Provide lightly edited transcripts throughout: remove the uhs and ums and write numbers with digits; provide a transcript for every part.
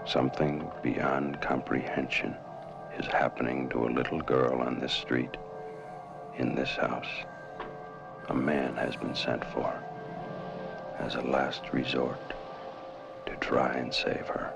Something beyond comprehension is happening to a little girl on this street, in this house. A man has been sent for, as a last resort, to try and save her.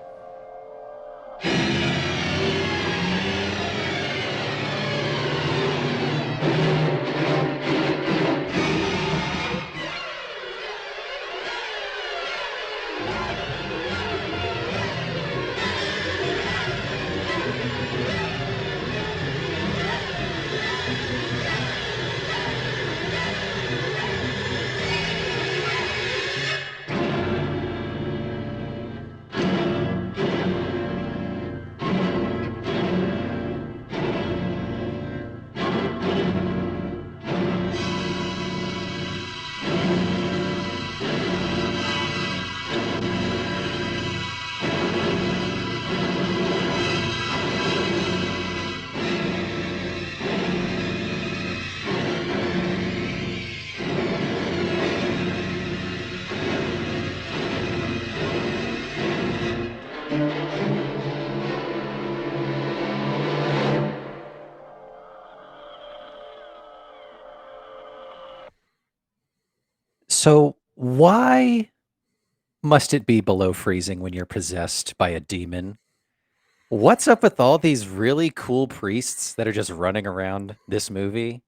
So, why must it be below freezing when you're possessed by a demon? What's up with all these really cool priests that are just running around this movie?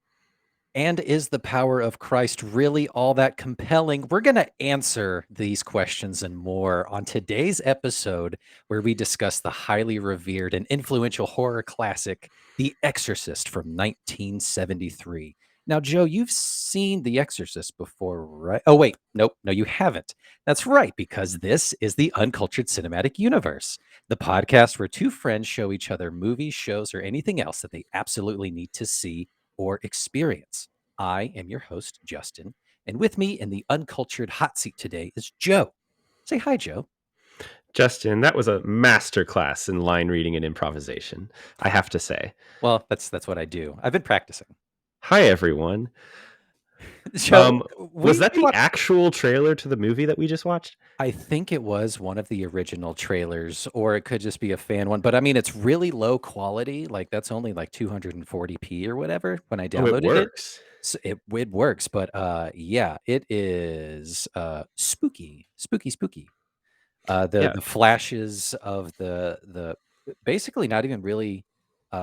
And is the power of Christ really all that compelling? We're going to answer these questions and more on today's episode, where we discuss the highly revered and influential horror classic, The Exorcist from 1973. Now, Joe, you've seen The Exorcist before, right? Oh, wait. Nope. No, you haven't. That's right, because this is the Uncultured Cinematic Universe, the podcast where two friends show each other movies, shows, or anything else that they absolutely need to see or experience. I am your host, Justin, and with me in the uncultured hot seat today is Joe. Say hi, Joe. Justin, that was a masterclass in line reading and improvisation, I have to say. Well, that's what I do. I've been practicing. Hi, everyone. Joe, Was that we the watched, actual trailer to the movie that we just watched? I think it was one of the original trailers, or it could just be a fan one. But I mean, it's really low quality. Like that's only like 240p or whatever when I Oh, it downloaded it. works. So it works, but yeah, it is spooky, spooky, spooky. The Yeah. the flashes of the basically not even really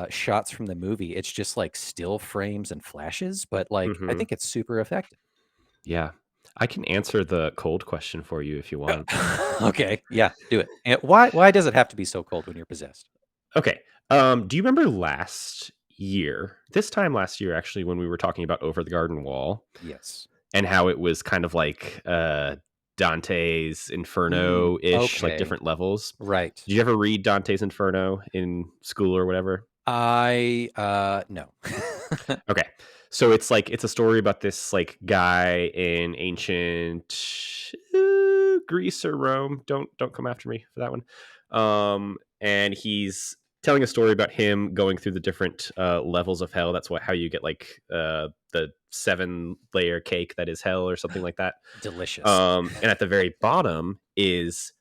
shots from the movie. It's just like still frames and flashes, but like I hmm think it's super effective. Yeah. I can answer the cold question for you if you want. Okay, yeah, do it. And why does it have to be so cold when you're possessed? Okay. Do you remember last year, this time last year, actually, when we were talking about Over the Garden Wall Yes. and how it was kind of like Dante's Mm, Inferno-ish, like okay. different levels? Right. Did you ever read Dante's Inferno in school or whatever? I no. Okay. So it's a story about this like guy in ancient Greece or Rome. Don't come after me for that one. And he's telling a story about him going through the different levels of hell. That's how you get like the 7-layer cake that is hell or something like that. Delicious. And at the very bottom is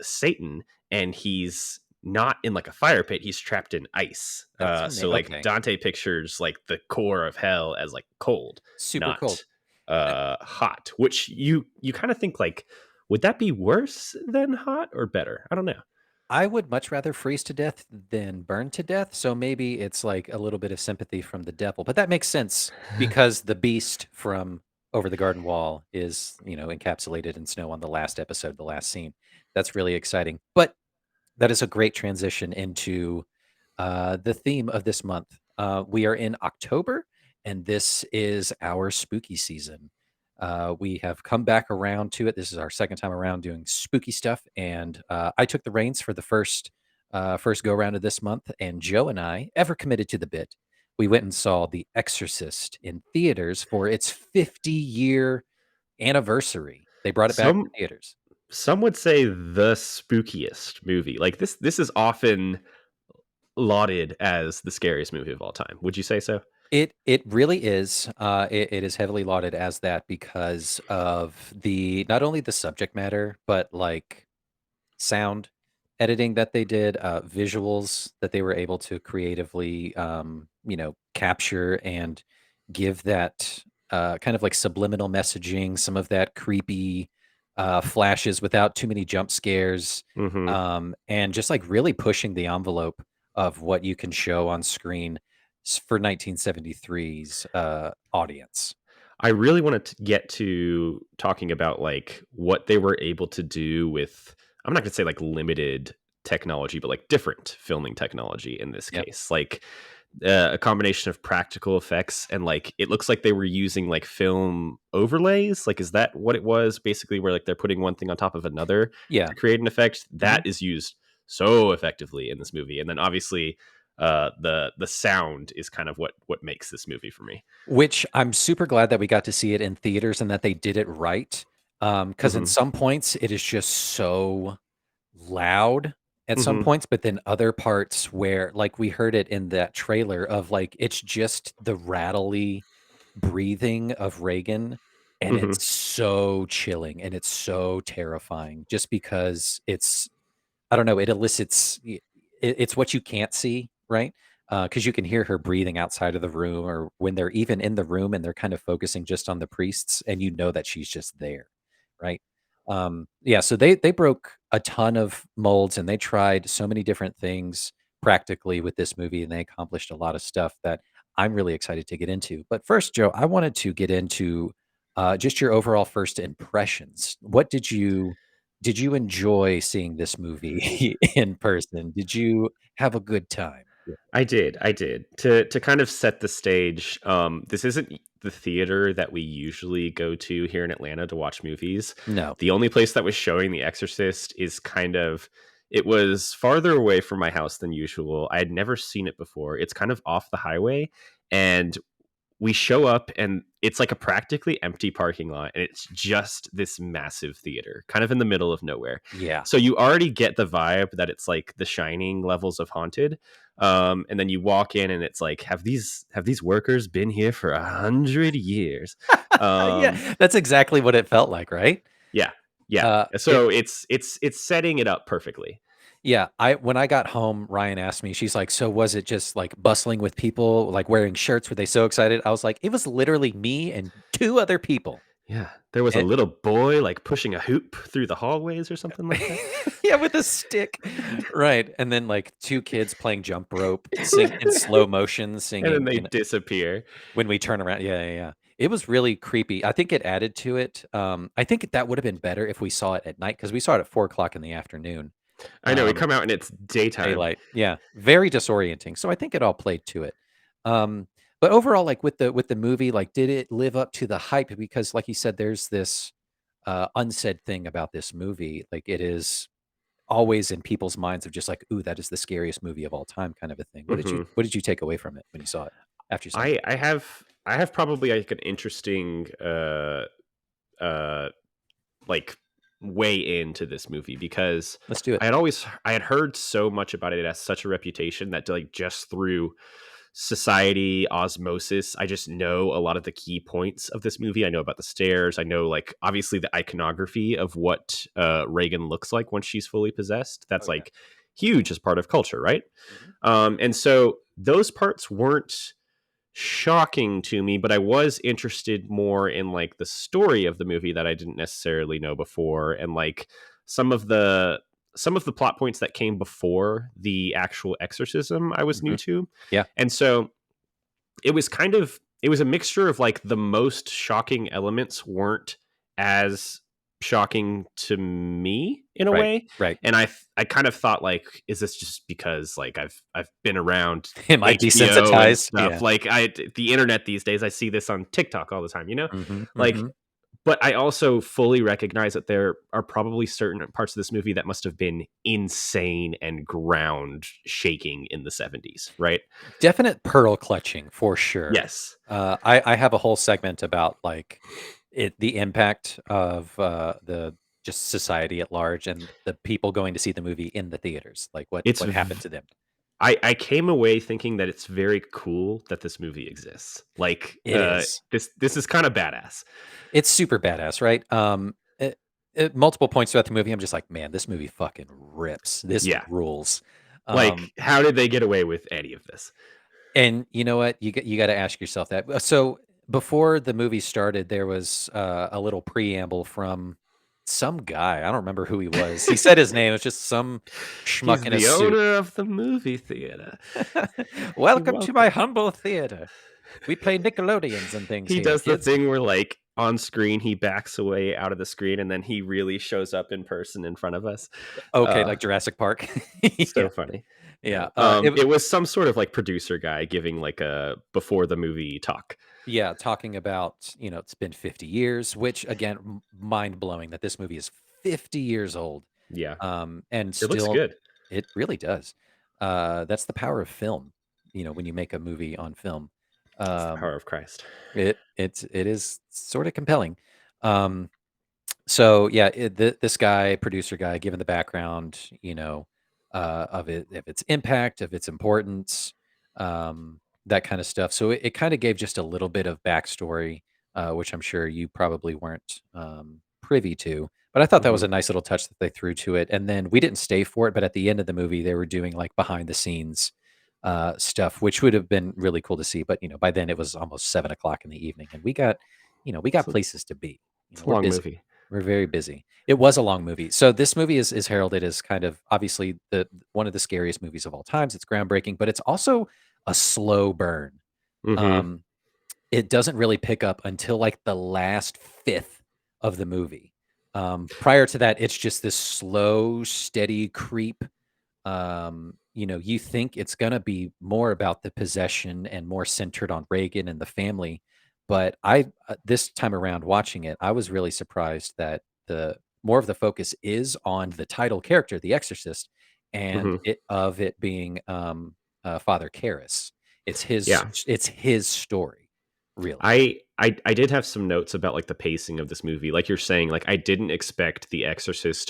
Satan, and he's not in like a fire pit, he's trapped in ice. So like Okay. Dante pictures like the core of hell as like cold, Super cold. not hot, which you kind of think like, would that be worse than hot or better? I don't know. I would much rather freeze to death than burn to death. So maybe it's like a little bit of sympathy from the devil. But that makes sense because the beast from Over the Garden Wall is, encapsulated in snow on the last episode, the last scene. That's really exciting. But that is a great transition into the theme of this month. We are in October, and this is our spooky season. We have come back around to it. This is our second time around doing spooky stuff, and I took the reins for the first go round of this month. And Joe and I, ever committed to the bit, we went and saw The Exorcist in theaters for its 50-year anniversary. They brought it back to some theaters. some would say the spookiest movie. Like this is often lauded as the scariest movie of all time. Would you say so? It really is. It is heavily lauded as that because of the not only the subject matter, but like sound, editing that they did, visuals that they were able to creatively, capture and give that kind of like subliminal messaging, some of that creepy flashes without too many jump scares, Hmm. and just like really pushing the envelope of what you can show on screen for 1973's audience. I really wanted to get to talking about like what they were able to do with, I'm not going to say like limited technology, but like different filming technology in this Yep. case. Like a combination of practical effects and like it looks like they were using like film overlays. Like, is that what it was basically, where like they're putting one thing on top of another Yeah. to create an effect Hmm. that is used so effectively in this movie? And then obviously the sound is kind of what makes this movie for me. Which I'm super glad that we got to see it in theaters and that they did it right. Because in Hmm. some points it is just so loud at some Hmm. points, but then other parts where, like, we heard it in that trailer of like it's just the rattly breathing of Reagan, and Hmm. it's so chilling and it's so terrifying just because I don't know, it elicits it's what you can't see, right? Because you can hear her breathing outside of the room, or when they're even in the room and they're kind of focusing just on the priests, and you know that she's just there, right? Yeah, so they broke a ton of molds and they tried so many different things practically with this movie, and they accomplished a lot of stuff that I'm really excited to get into. But first, Joe, I wanted to get into just your overall first impressions. What did you enjoy seeing this movie in person? Did you have a good time? Yeah. I did. I did. To kind of set the stage, this isn't the theater that we usually go to here in Atlanta to watch movies. No. The only place that was showing The Exorcist is kind of, it was farther away from my house than usual. I had never seen it before. It's kind of off the highway, and we show up and it's like a practically empty parking lot, and it's just this massive theater kind of in the middle of nowhere. Yeah. So you already get the vibe that it's like the Shining levels of haunted. And then you walk in and it's like, have these workers been here for 100 years? um Yeah, that's exactly what it felt like, right? yeah, yeah, It so it's setting it up perfectly. Yeah, I when I got home, Ryan asked me, she's like, "So was it just, like, bustling with people, like, wearing shirts? Were they so excited?" I was like, "It was literally me and 2 other people." Yeah, there was a And little boy like pushing a hoop through the hallways or something like that. yeah, with a stick. Right, and then, like, 2 kids playing jump rope, sing in slow motion, And then singing, they disappear. when we turn around. Yeah, yeah, yeah. It was really creepy. I think it added to it. I think that would've been better if we saw it at night, because we saw it at 4 o'clock in the afternoon. I know, we Um, come out and it's daytime. Daylight. Yeah, very disorienting. So I think it all played to it. Um, but overall, like, with the movie, like, did it live up to the hype? Because like you said, there's this, unsaid thing about this movie. Like, it is always in people's minds of just like, "Ooh, that is the scariest movie of all time," kind of a thing. Mhm. What did you take away from it when you saw it? After you saw it? I have probably like an interesting uh like way into this movie, because Let's do it. I had heard so much about it. It has such a reputation that like just through society osmosis, I just know a lot of the key points of this movie. I know about the stairs. I know like obviously the iconography of what Reagan looks like once she's fully possessed. Oh, That's yeah. like huge as part of culture, right? Mhm. And so those parts weren't shocking to me, but I was interested more in like the story of the movie that I didn't necessarily know before, and like some of the some of the plot points that came before the actual exorcism I was new Mhm. to. Yeah. And so it was a mixture of like the most shocking elements weren't as shocking to me in a Right. way. Right. And I kind of thought like, is this just because like I've been around It might HBO and desensitize. stuff, Yeah. like I the internet these days, I see this on TikTok all the time, Mhm. like, Mhm. but I also fully recognize that there are probably certain parts of this movie that must have been insane and ground shaking in the 70s, right? Definite pearl clutching for sure. Yes. I have a whole segment about like the impact of the just society at large and the people going to see the movie in the theaters, like It's what happened to them. I came away thinking that it's very cool that this movie exists. Like, It is. this is kind of badass. It's super badass, right? at multiple points throughout the movie, I'm just like, man, this movie fucking rips. This Yeah. rules. Like, how did they get away with any of this? And you know what? You got to ask yourself that. So before the movie started, there was a little preamble from some guy. I don't remember who he was. He said his name. It was just some schmuck He's in a the suit. owner of the movie theater. Welcome to my humble theater. We play Nickelodeons and things He here, does the kids. thing where, like, on screen, he backs away out of the screen, and then he really shows up in person in front of us. Okay, like Jurassic Park. So Yeah. funny. Yeah. It was some sort of like producer guy giving like a before the movie talk. Yeah, talking about, it's been 50 years, which again, mind blowing that this movie is 50 years old. Yeah, And it looks still, good. it really does. That's the power of film, when you make a movie on film. It's the Um, power of Christ. it is sort of compelling. Um, so yeah, this guy, producer guy, given the background, of its impact, of its importance, that kind of stuff. So it kind of gave just a little bit of backstory, which I'm sure you probably weren't privy to. But I thought that was Mhm. a nice little touch that they threw to it. And then we didn't stay for it, but at the end of the movie, they were doing like behind the scenes stuff, which would have been really cool to see. But by then it was almost 7 o'clock in the evening, and we got So places to be. it's a We're long busy. movie. We're very busy. It was a long movie. So this movie is heralded as kind of obviously the one of the scariest movies of all times. It's groundbreaking, but it's also a slow burn. Hmm. Um, it doesn't really pick up until like the last fifth of the movie. Prior to that, it's just this slow, steady creep. You think it's gonna be more about the possession and more centered on Reagan and the family, but this time around watching it, I was really surprised that the more of the focus is on the title character, the Exorcist, and Hmm. it being Father Karras. Yeah, It's his story, really. I did have some notes about like the pacing of this movie. Like you're saying, like I didn't expect the exorcism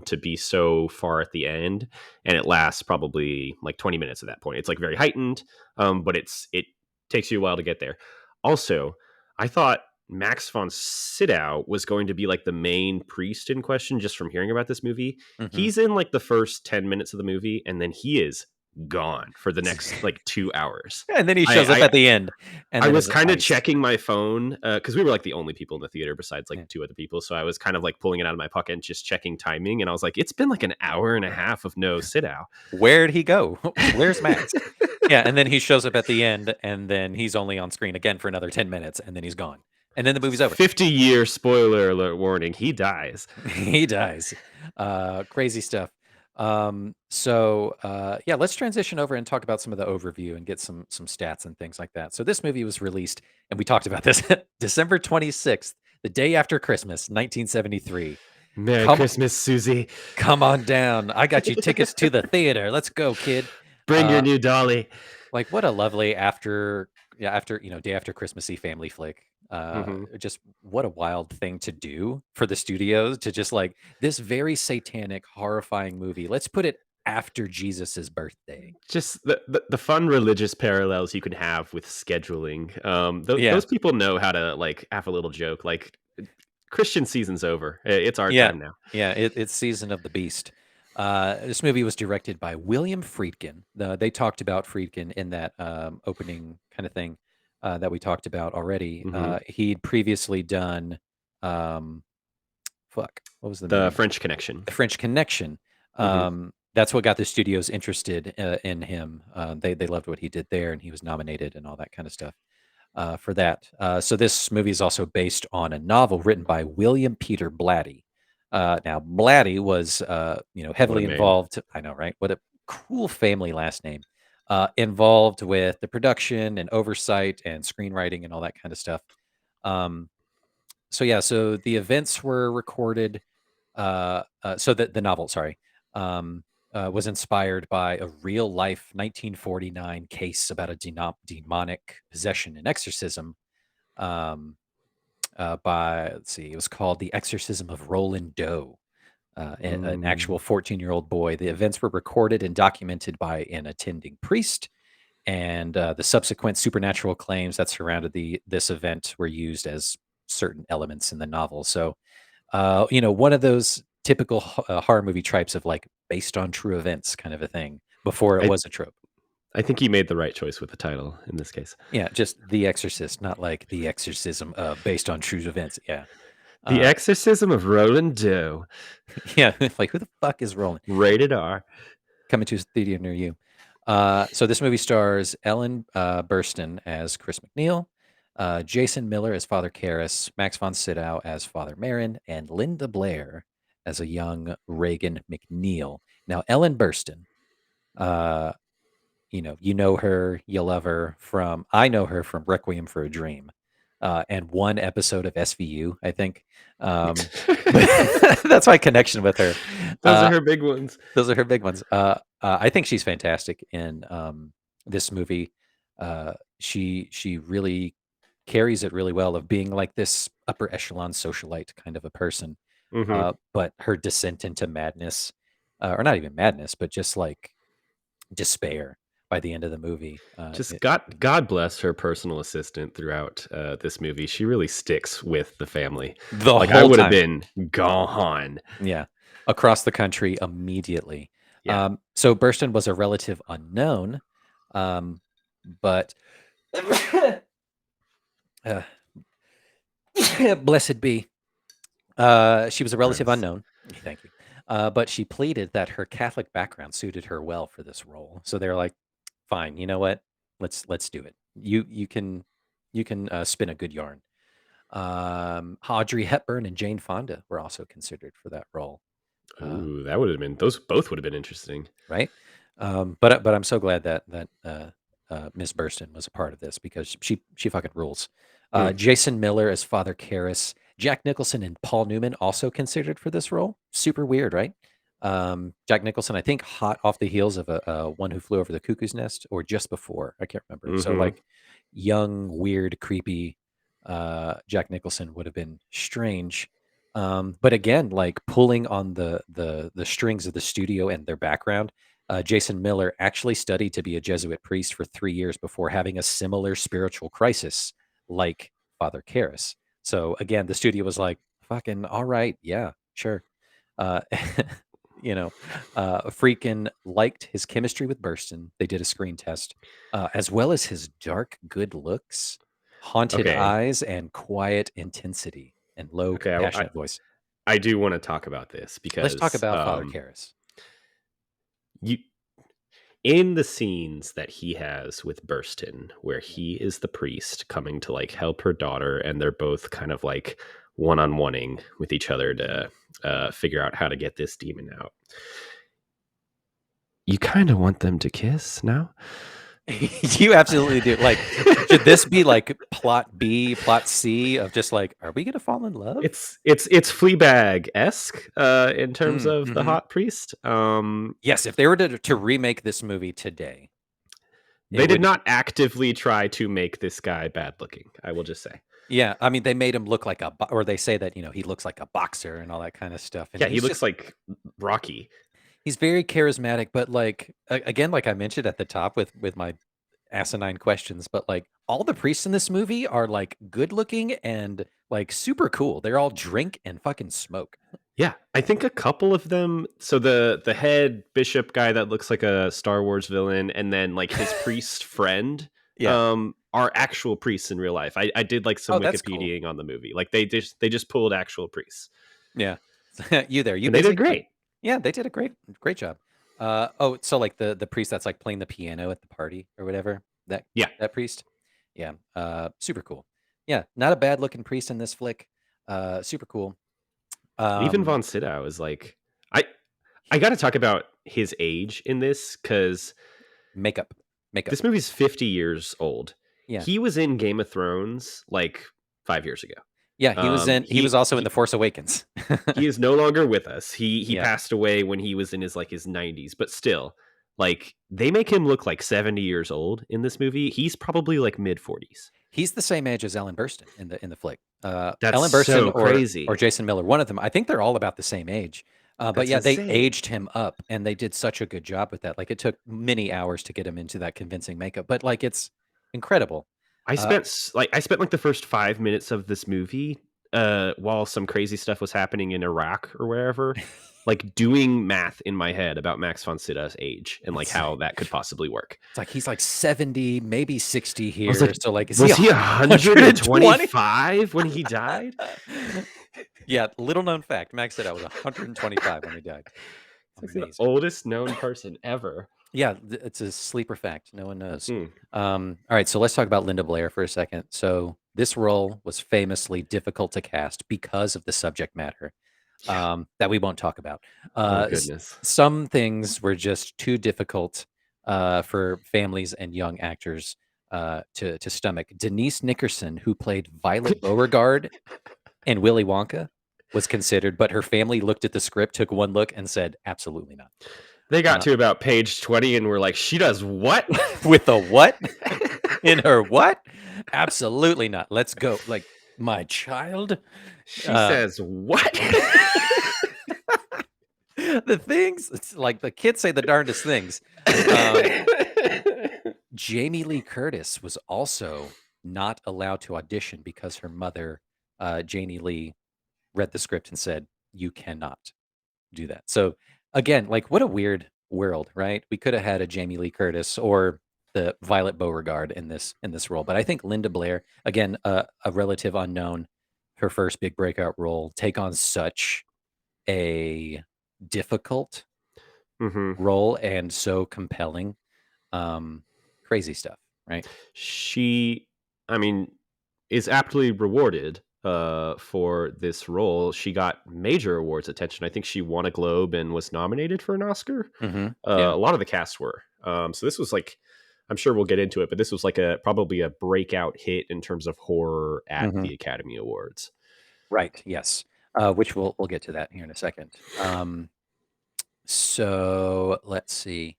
to be so far at the end, and it lasts probably like 20 minutes at that point. It's like very heightened, but it takes you a while to get there. Also, I thought Max von Sydow was going to be like the main priest in question just from hearing about this movie. Mhm. He's in like the first 10 minutes of the movie, and then he is gone for the next like 2 hours. And then he shows up I at the end, and I then was his kind of eyes. checking my phone because we were like the only people in the theater besides like Yeah. two other people. So I was kind of like pulling it out of my pocket and just checking timing. And I was like, it's been like an hour and a half of no sit out. Where'd he go? Where's Max? Yeah, and then he shows up at the end, and then he's only on screen again for another 10 minutes, and then he's gone. And then the movie's over. 50-year spoiler alert warning. He dies. He dies. Crazy stuff. Yeah, let's transition over and talk about some of the overview and get some stats and things like that. So this movie was released, and we talked about this December 26th, the day after Christmas, 1973. Merry Come Christmas, Susie. come on down. I got you tickets to the theater. Let's go, kid. Bring your Uh, new dolly. Like, what a lovely day after Christmassy family flick. Hmm. Just what a wild thing to do for the studios to just like this very satanic, horrifying movie. Let's put it after Jesus's birthday. Just the fun religious parallels you can have with scheduling. Yeah. Those people know how to like have a little joke. Like Christian season's over. It's our Yeah. time now. Yeah. It's Season of the Beast. This movie was directed by William Friedkin. They talked about Friedkin in that opening kind of thing that we talked about already. Hmm. He'd previously done, um, what was the The movie? French Connection. The French Connection. Hmm. That's what got the studios interested in him. They loved what he did there, and he was nominated and all that kind of stuff for that. So this movie is also based on a novel written by William Peter Blatty. Now Blatty was What a heavily name. involved. I know, right? What a cool family last name. Involved with the production and oversight and screenwriting and all that kind of stuff. Um, so the events were recorded. So the novel, sorry, was inspired by a real life 1949 case about a demonic possession and exorcism. Um, let's see, it was called The Exorcism of Roland Doe, an Mm. actual 14-year-old boy. The events were recorded and documented by an attending priest, and the subsequent supernatural claims that surrounded this event were used as certain elements in the novel. So One of those typical horror movie tropes of like based on true events kind of a thing before it I was a trope. I think he made the right choice with the title in this case. Yeah, just The Exorcist, not like The Exorcism based on true events. Yeah. The Exorcism of Roland Doe. Yeah, like who the fuck is Roland? Rated R. Coming to a theater near you. So this movie stars Ellen Burstyn as Chris McNeil, Jason Miller as Father Karras, Max von Sydow as Father Marin, and Linda Blair as a young Reagan McNeil. Now, Ellen Burstyn, uh, you know her, you love her from. I know her from Requiem for a Dream, and one episode of SVU, I think. That's my connection with her. Those are her big ones. Those are her big ones. I think she's fantastic in this movie. She really carries it really well of being like this upper echelon socialite kind of a person, Mm-hmm. but her descent into madness, or not even madness, but just like despair by the end of the movie. Just God bless her personal assistant throughout this movie. She really sticks with the family. The Like I whole would have time. been gone. Yeah, across the country immediately. Yeah. So Burstyn was a relative unknown, but uh, blessed be. She was a relative Gross. unknown. Thank you. But she pleaded that her Catholic background suited her well for this role. So they're like, "Fine, you know what? Let's do it. You can spin a good yarn." Audrey Hepburn and Jane Fonda were also considered for that role. Ooh, that would have been those both would have been interesting. Right? But I'm so glad that Miss Burstyn was a part of this because she fucking rules. Mm. Jason Miller as Father Karras, Jack Nicholson and Paul Newman also considered for this role. Super weird, right? Jack Nicholson, I think, hot off the heels of a One Who Flew Over the Cuckoo's Nest, or just before. I can't remember. So Mm-hmm. like young, weird, creepy Jack Nicholson would have been strange. But again, like pulling on the strings of the studio and their background. Jason Miller actually studied to be a Jesuit priest for 3 years before having a similar spiritual crisis like Father Karras. So again, the studio was like, "Fucking all right, yeah, sure." Uh, freaking liked his chemistry with Burstyn. They did a screen test, as well as his dark, good looks, haunted Okay. eyes, and quiet intensity and low, Okay. compassionate voice. I do want to talk about this Let's talk because about Father Karras. you in the scenes that he has with Burstyn, where he is the priest coming to like help her daughter, and they're both kind of like one-on-oneing with each other to figure out how to get this demon out. You kind of want them to kiss now? You absolutely do. Like, should this be like plot B, plot C of just like, are we gonna fall in love? It's Fleabag-esque in terms of the Mhm. hot priest. Yes, if they were to remake this movie today, They it did would. not actively try to make this guy bad looking, I will just say. Yeah, I mean, they made him look like or they say that he looks like a boxer and all that kind of stuff, and Yeah, he he's looks just like Rocky. he's very charismatic. But like again, like I mentioned at the top with my asinine questions, but like all the priests in this movie are like good looking and like super cool. They're all drink and fucking smoke. Yeah, I think a couple of them. So the head bishop guy that looks like a Star Wars villain, and then like his priest friend, Yeah. are actual priests in real life. I did like some Oh, that's cool. Wikipediaing on the movie. Like they just pulled actual priests. Yeah. You there? You And they did busy? great. Yeah, they did a great job. So like the priest that's like playing the piano at the party or whatever. Yeah. That priest. Yeah. Super cool. Yeah, not a bad looking priest in this flick. Super cool. Even Von Sydow is like I got to talk about his age in this because makeup. this movie's 50 years old. Yeah. He was in Game of Thrones like 5 years ago. Yeah, he was in. He was also in The Force Awakens. He is no longer with us. He Yeah. passed away when he was in his 90s, but still, like they make him look like 70 years old in this movie. He's probably like mid 40s. He's the same age as Ellen Burstyn in the flick. That's Ellen Burstyn so crazy. or Jason Miller, one of them. I think they're all about the same age. But That's yeah, they insane. aged him up, and they did such a good job with that. Like it took many hours to get him into that convincing makeup, but like it's incredible. I spent like the first 5 minutes of this movie while some crazy stuff was happening in Iraq or wherever, like doing math in my head about Max von Sydow's age and like It's how that could possibly work. It's like he's like 70, maybe 60 I was here. like, So like, is was he 120? 125 when he died? Yeah, little known fact. Max Sydow was 125 when he died. It's like the Amazing. oldest known person ever. Yeah, it's a sleeper fact. No one knows. Mm. All right, so let's talk about Linda Blair for a second. So this role was famously difficult to cast because of the subject matter that we won't talk about. Oh goodness. Some things were just too difficult for families and young actors to stomach. Denise Nickerson, who played Violet Beauregard in Willy Wonka, was considered, but her family looked at the script, took one look, and said, absolutely not. They got to about page 20 and were like, she does what? With a what? In her what? Absolutely not. Let's go. Like, my child? She says what? The things, it's like the kids say the darndest things. Jamie Lee Curtis was also not allowed to audition because her mother, Janie Lee, read the script and said, you cannot do that. So again, like what a weird world, right? We could have had a Jamie Lee Curtis or the Violet Beauregard in this role, but I think Linda Blair, again, a relative unknown, her first big breakout role, take on such a difficult role and so compelling. Crazy stuff, right? She, I mean, is aptly rewarded for this role. She got major awards attention. I think she won a Globe and was nominated for an Oscar. Yeah. A lot of the cast were. So this was like, I'm sure we'll get into it, but this was like probably a breakout hit in terms of horror at the Academy Awards. Right. Yes. Which we'll get to that here in a second. So let's see.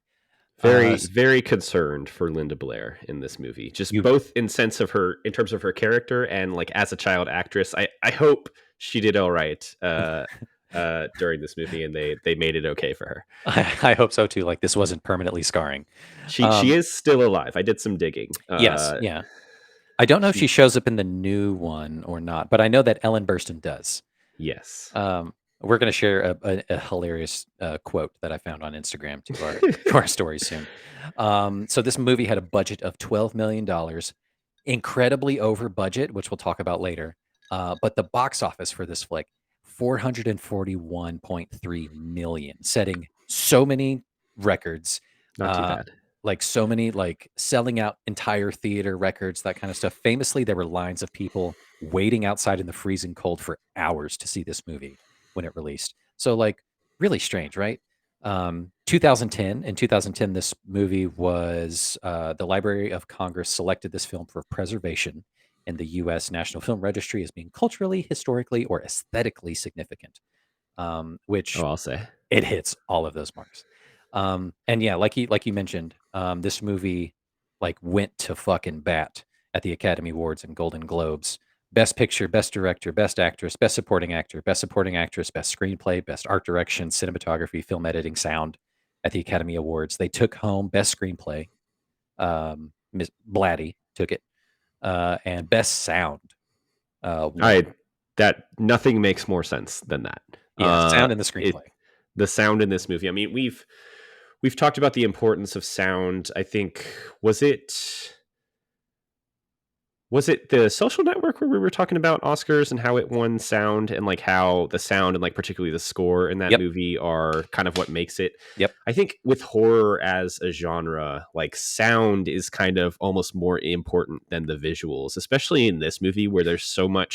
Very concerned for Linda Blair in this movie, just both in terms of her character and like as a child actress. I hope she did all right during this movie and they made it okay for her. I hope so too. Like this wasn't permanently scarring. She is still alive. I did some digging. Yes. Yeah. I don't know if she shows up in the new one or not, but I know that Ellen Burstyn does. Yes. We're going to share a hilarious quote that I found on Instagram to our story soon. So this movie had a budget of $12 million, incredibly over budget, which we'll talk about later. But the box office for this flick, 441.3 million, setting so many records. Not too bad. Like so many, like selling out entire theater records, that kind of stuff. Famously, there were lines of people waiting outside in the freezing cold for hours to see this movie when it released. So like really strange, right? 2010. In 2010, this movie was the Library of Congress selected this film for preservation in the U.S. National Film Registry as being culturally, historically, or aesthetically significant. Which I'll say it hits all of those marks. And yeah, like you mentioned, this movie like went to fucking bat at the Academy Awards and Golden Globes. Best Picture, Best Director, Best Actress, Best Supporting Actor, Best Supporting Actress, Best Screenplay, Best Art Direction, Cinematography, Film Editing, Sound at the Academy Awards. They took home Best Screenplay. Miss Blatty took it. And Best Sound. That nothing makes more sense than that. Yeah, sound in the screenplay. The sound in this movie. I mean, we've talked about the importance of sound. I think was it the Social Network where we were talking about Oscars and how it won sound and like how the sound and like particularly the score in that movie are kind of what makes it. Yep. I think with horror as a genre, like sound is kind of almost more important than the visuals, especially in this movie where there's so many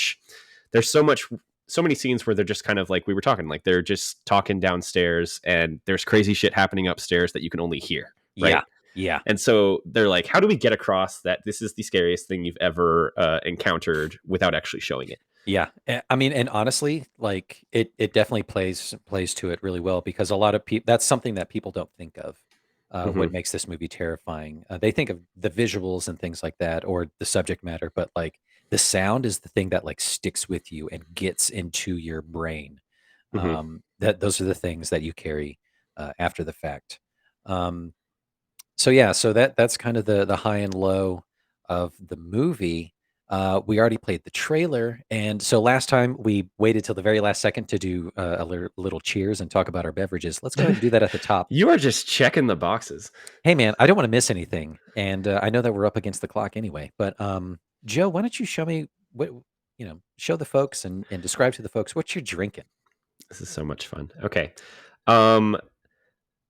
scenes where they're just kind of like we were talking, like they're just talking downstairs and there's crazy shit happening upstairs that you can only hear. Right. Yeah. And so they're like, how do we get across that this is the scariest thing you've ever encountered without actually showing it? Yeah. I mean, and honestly, like it definitely plays to it really well because a lot of people, that's something that people don't think of what makes this movie terrifying. They think of the visuals and things like that or the subject matter, but like the sound is the thing that like sticks with you and gets into your brain. That those are the things that you carry after the fact. So yeah, so that's kind of the high and low of the movie. We already played the trailer, and so last time we waited till the very last second to do a little cheers and talk about our beverages. Let's go ahead and do that at the top. You are just checking the boxes. Hey, man, I don't want to miss anything, and I know that we're up against the clock anyway. But Joe, why don't you show me what show the folks and describe to the folks what you're drinking. This is so much fun. Okay.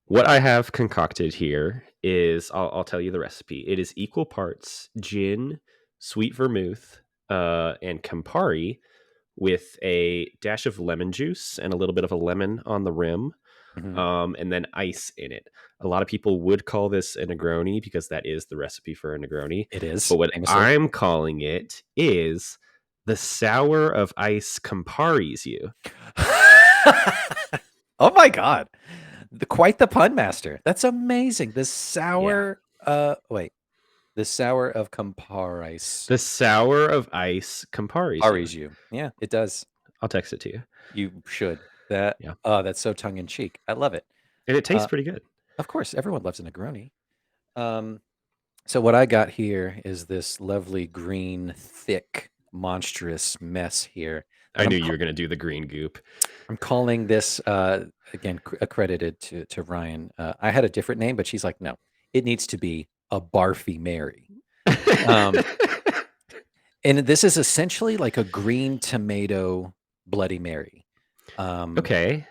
What I have concocted here is I'll tell you the recipe. It is equal parts gin, sweet vermouth, and Campari with a dash of lemon juice and a little bit of a lemon on the rim, and then ice in it. A lot of people would call this a Negroni because that is the recipe for a Negroni. It is. But what famously. I'm calling it is the Sour of Ice Campari's you. Oh my God. Quite the pun master. That's amazing. The sour, the sour of Campari's. The Sour of Ice Campari's Campari's you. Yeah, it does. I'll text it to you. You should. That's so tongue in cheek. I love it. And it tastes pretty good. Of course, everyone loves a Negroni. So what I got here is this lovely green, thick, monstrous mess here. I knew you were going to do the green goop. I'm calling this, again, accredited to Ryan. I had a different name, but she's like, no, it needs to be a Barfy Mary. And this is essentially like a green tomato Bloody Mary. Okay.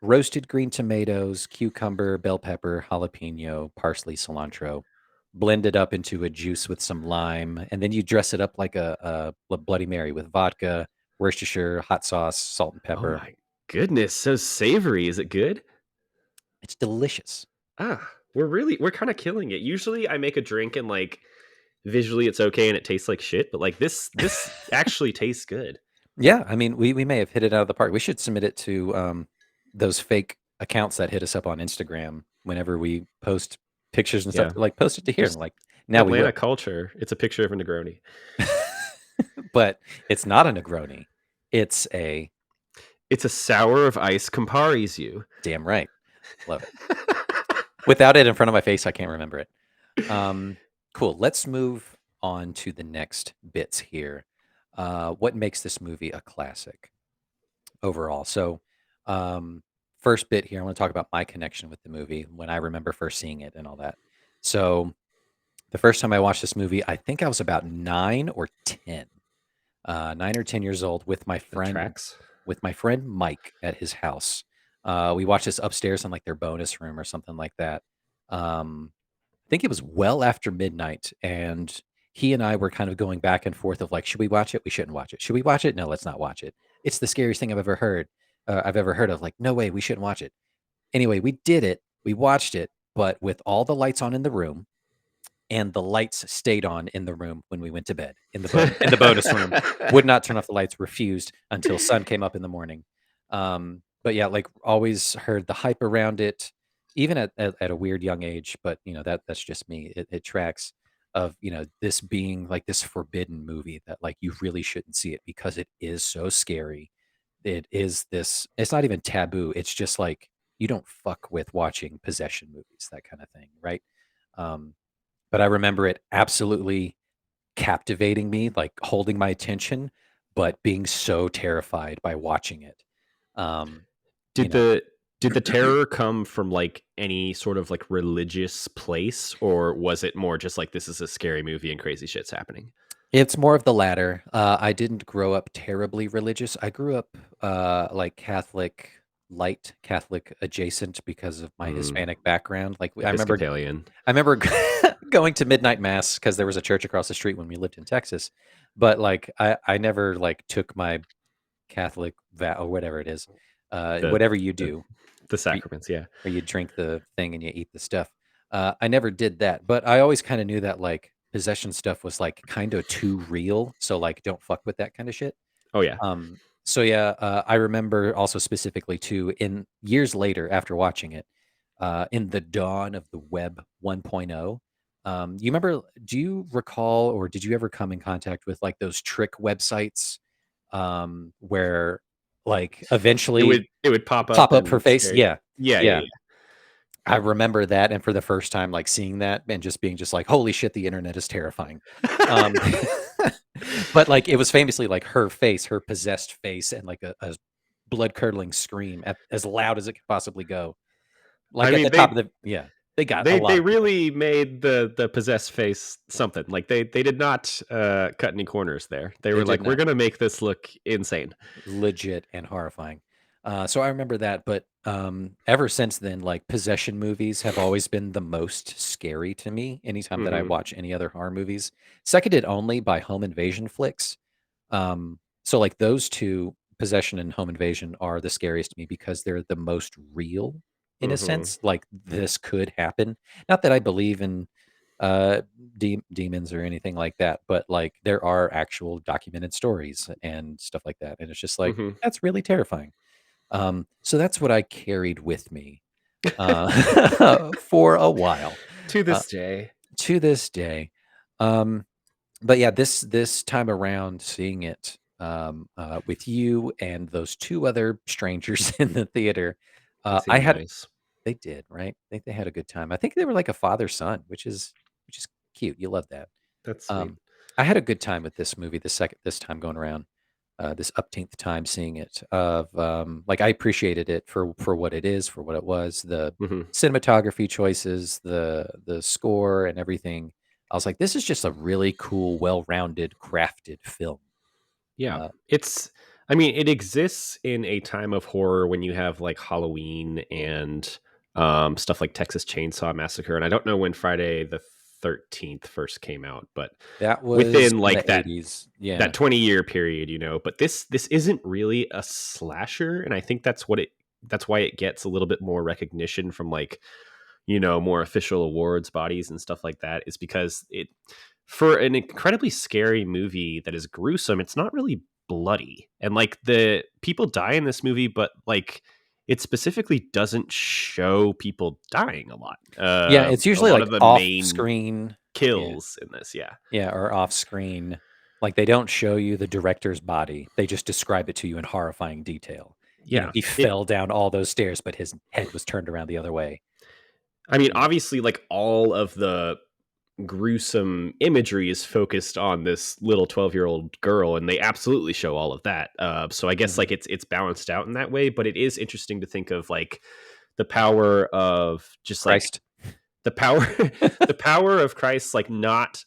Roasted green tomatoes, cucumber, bell pepper, jalapeno, parsley, cilantro, blended up into a juice with some lime. And then you dress it up like a Bloody Mary with vodka, Worcestershire, hot sauce, salt and pepper. Oh my goodness, so savory. Is it good? It's delicious. We're kind of killing it. Usually I make a drink and like visually it's okay and it tastes like shit, but like this actually tastes good. Yeah, I mean, we may have hit it out of the park. We should submit it to those fake accounts that hit us up on Instagram whenever we post pictures and stuff. Like, post it to here. Just like, now Atlanta culture. It's a picture of a Negroni. But it's not a Negroni. It's a Sour of Ice Campari's you. Damn right. Love it. Without it in front of my face, I can't remember it. Cool. Let's move on to the next bits here. What makes this movie a classic overall? So, first bit here, I want to talk about my connection with the movie when I remember first seeing it and all that. So, the first time I watched this movie, I think I was about 9 or 10 years old with my friend Mike at his house. We watched this upstairs in like their bonus room or something like that. I think it was well after midnight, and he and I were kind of going back and forth of like, should we watch it? We shouldn't watch it. Should we watch it? No, let's not watch it. It's the scariest thing I've ever heard of. Like, no way, we shouldn't watch it. Anyway, we did it. We watched it, but with all the lights on in the room, and the lights stayed on in the room when we went to bed in the bonus room. Would not turn off the lights. Refused until sun came up in the morning. But yeah, like always heard the hype around it, even at a weird young age. But that's just me. It tracks of this being like this forbidden movie that like you really shouldn't see it because it is so scary. It is this. It's not even taboo. It's just like you don't fuck with watching possession movies, that kind of thing, right? But I remember it absolutely captivating me, like holding my attention, but being so terrified by watching it. Did the terror come from like any sort of like religious place, or was it more just like this is a scary movie and crazy shit's happening? It's more of the latter. I didn't grow up terribly religious. I grew up like Catholic, light Catholic adjacent because of my Hispanic background. Like I remember going to midnight mass because there was a church across the street when we lived in Texas. But like I never like took my Catholic vow or whatever it is, whatever you do, the sacraments, or you drink the thing and you eat the stuff. I never did that, but I always kind of knew that like possession stuff was like kind of too real. So like, don't fuck with that kind of shit. Oh yeah. So yeah, I remember also specifically too, in years later after watching it, in the dawn of the web 1.0, do you recall, or did you ever come in contact with like those trick websites, where like eventually it would pop up her face? Yeah. Yeah. I remember that, and for the first time, like seeing that and just being just like, holy shit, the internet is terrifying. But like it was famously like her face, her possessed face, and like a blood curdling scream as loud as it could possibly go. Like I at mean, the top of they got a lot they of people. really made the possessed face something. Like they did not cut any corners there. They They were did like, we're not. gonna make this look insane. Legit and horrifying. So I remember that, but ever since then, like possession movies have always been the most scary to me. Anytime that I Hmm. watch any other horror movies, seconded only by home invasion flicks. So like those two, possession and home invasion, are the scariest to me because they're the most real in a Hmm. sense. Like this could happen. Not that I believe in uh demons or anything like that, but like there are actual documented stories and stuff like that, and it's just like Hmm. that's really terrifying. So that's what I carried with me for a while, To uh, this day. to this day. um but yeah, this time around, seeing it with you and those two other strangers in the theater, They I seem had nice. they did, right? I think they had a good time. I think they were like a father-son, which is cute. You love that. That's sweet. Um, I had a good time with this movie this time going around, this upteenth time seeing it. Like I appreciated it for what it is, for what it was, the Hmm. cinematography choices, the score, and everything. I was like, this is just a really cool, well-rounded, crafted film. Yeah. Uh, I mean, it exists in a time of horror when you have like Halloween and stuff like Texas Chainsaw Massacre. And I don't know when Friday the 13th first came out, but that was within in the like '80s. Yeah, that 20-year period, but this isn't really a slasher. And I think that's why it gets a little bit more recognition from like, more official awards bodies and stuff like that, is because for an incredibly scary movie that is gruesome, it's not really bloody. And like the people die in this movie, but like it specifically doesn't show people dying a lot. yeah. It's A usually lot like of the off main screen. Yeah. kills in this, yeah. Yeah, or off screen. Like they don't show you the director's body. They just describe it to you in horrifying detail. Yeah. He fell down all those stairs, but his head was turned around the other way. I mean, You know. obviously, like all of the gruesome imagery is focused on this little 12-year-old girl, and they absolutely show all of that. So I guess Mhm. like it's balanced out in that way, but it is interesting to think of like the power of just like Christ. the power the power of Christ, like not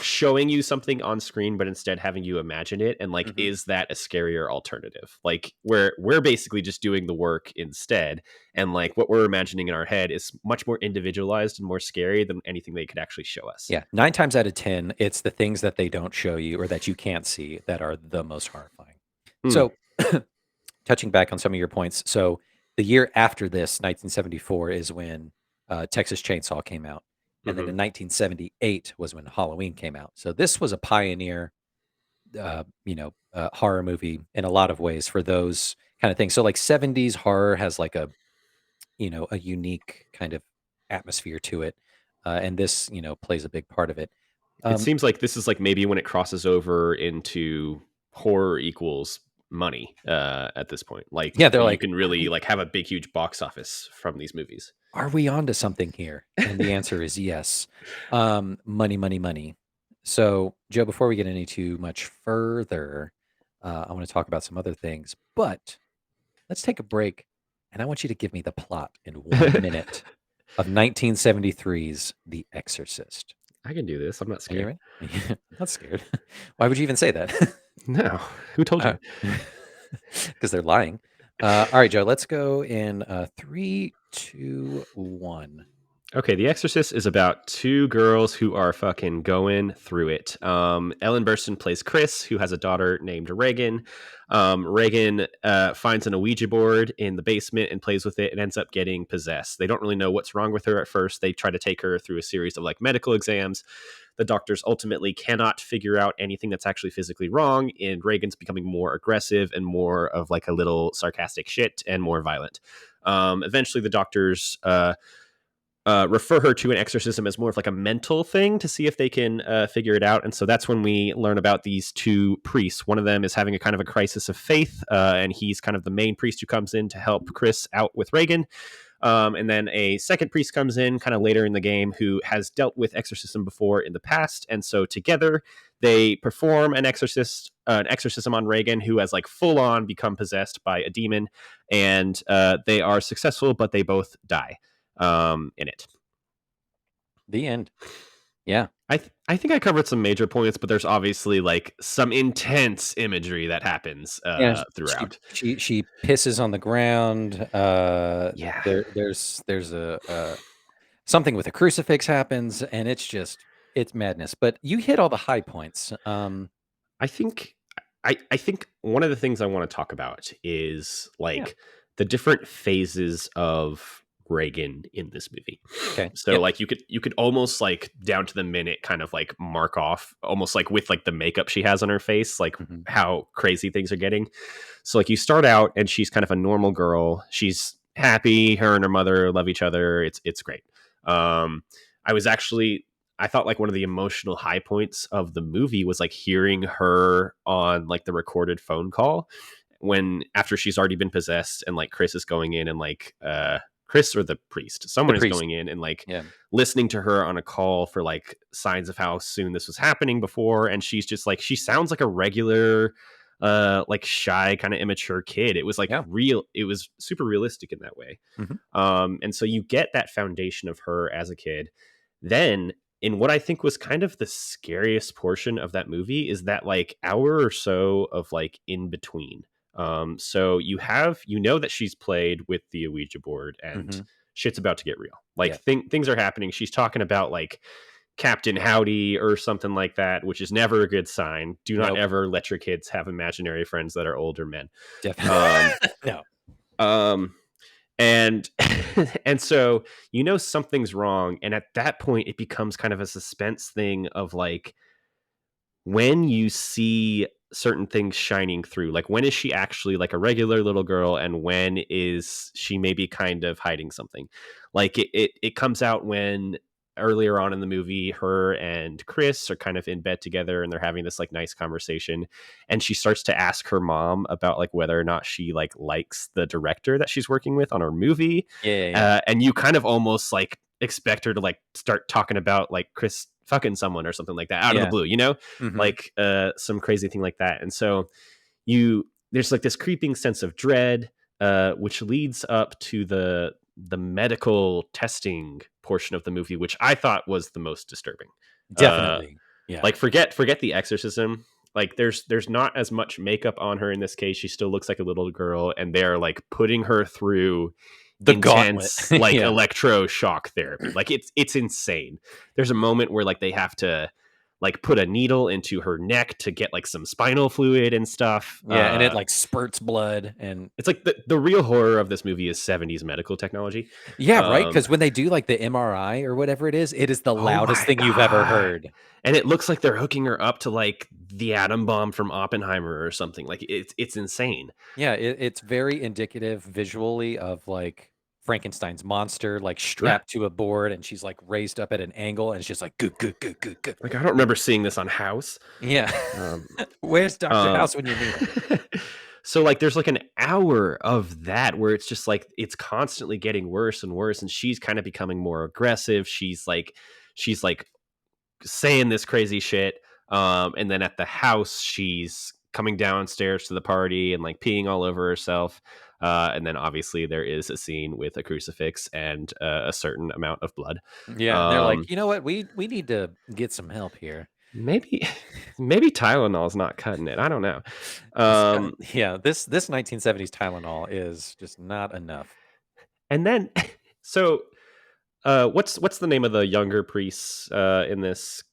showing you something on screen but instead having you imagine it. And like, Mhm. is that a scarier alternative, like where we're basically just doing the work instead, and like what we're imagining in our head is much more individualized and more scary than anything they could actually show us. Yeah, 9 times out of 10, it's the things that they don't show you or that you can't see that are the most horrifying. Hmm. So, touching back on some of your points, so the year after this, 1974, is when Texas Chainsaw came out, and then Hmm. in 1978 was when Halloween came out. So this was a pioneer, horror movie in a lot of ways for those kind of things. So like '70s horror has like a unique kind of atmosphere to it, and this plays a big part of it. It Um, seems like this is like maybe when it crosses over into horror equals money at this point, yeah, like they're you like, can really like have a big huge box office from these movies. are we on to something here? And the answer is yes. Money, money, money. So, Joe, before we get any too much further, I want to talk about some other things, but let's take a break. And I want you to give me the plot in 1 minute of 1973's The Exorcist. I can do this. I'm not Are you scared. ready? I'm not scared. Why would you even say that? No, who told you? Because they're lying. All right, Joe, let's go in 3, 2, 1. Okay, The Exorcist is about two girls who are fucking going through it. Ellen Burstyn plays Chris, who has a daughter named Reagan. Reagan finds an Ouija board in the basement and plays with it and ends up getting possessed. They don't really know what's wrong with her at first. They try to take her through a series of like medical exams. The doctors ultimately cannot figure out anything that's actually physically wrong, and Reagan's becoming more aggressive and more of like a little sarcastic shit and more violent. Eventually, the doctors refer her to an exorcism as more of like a mental thing to see if they can figure it out. And so that's when we learn about these two priests. One of them is having a kind of a crisis of faith, and he's kind of the main priest who comes in to help Chris out with Reagan. And then a second priest comes in kind of later in the game who has dealt with exorcism before in the past. And so together they perform an exorcism on Reagan, who has like full on become possessed by a demon. And they are successful, but they both die in it. The end. Yeah. I think I covered some major points, but there's obviously like some intense imagery that happens throughout. She pisses on the ground. Yeah. There's a something with a crucifix happens, and it's madness. But you hit all the high points. I think I think one of the things I want to talk about is like the different phases of Reagan in this movie. Okay. So like you could almost like down to the minute kind of like mark off almost like with like the makeup she has on her face, like how crazy things are getting. So like you start out and she's kind of a normal girl. She's happy. Her and her mother love each other. It's great. I thought like one of the emotional high points of the movie was like hearing her on like the recorded phone call when after she's already been possessed and like Chris is going in and like Chris or the priest, someone is going in and like listening to her on a call for like signs of how soon this was happening before. And she's just like, she sounds like a regular, like shy kind of immature kid. It was like real. It was super realistic in that way. And so you get that foundation of her as a kid. Then in what I think was kind of the scariest portion of that movie is that like hour or so of like in between. So you know that she's played with the Ouija board and shit's about to get real. Like things are happening. She's talking about like Captain Howdy or something like that, which is never a good sign. Do not ever let your kids have imaginary friends that are older men. Definitely. No. And and so you know something's wrong, and at that point it becomes kind of a suspense thing of like when you see certain things shining through, like when is she actually like a regular little girl and when is she maybe kind of hiding something. Like it comes out when earlier on in the movie her and Chris are kind of in bed together and they're having this like nice conversation, and she starts to ask her mom about like whether or not she like likes the director that she's working with on her movie. And you kind of almost like expect her to like start talking about like Chris fucking someone or something like that out of the blue, you know, like some crazy thing like that. And so there's like this creeping sense of dread, which leads up to the medical testing portion of the movie, which I thought was the most disturbing. Definitely. Like forget the exorcism. Like there's not as much makeup on her in this case. She still looks like a little girl, and they're like putting her through the intense like electroshock therapy. Like it's insane. There's a moment where like they have to like put a needle into her neck to get like some spinal fluid and stuff. And it like spurts blood, and it's like the real horror of this movie is 70s medical technology. Right, because when they do like the MRI or whatever it is the loudest thing you've ever heard. And it looks like they're hooking her up to like the atom bomb from Oppenheimer or something. Like it's insane. It's very indicative visually of like Frankenstein's monster, like strapped to a board, and she's like raised up at an angle, and it's just like good. Like I don't remember seeing this on House. Where's Dr. House when you need him? So like there's like an hour of that where it's just like it's constantly getting worse and worse, and she's kind of becoming more aggressive. She's like saying this crazy shit. And then at the house, she's coming downstairs to the party and like peeing all over herself. And then obviously there is a scene with a crucifix and a certain amount of blood. They're like, you know what? We need to get some help here. Maybe Tylenol is not cutting it. I don't know. This 1970s Tylenol is just not enough. And then, so what's the name of the younger priests in this?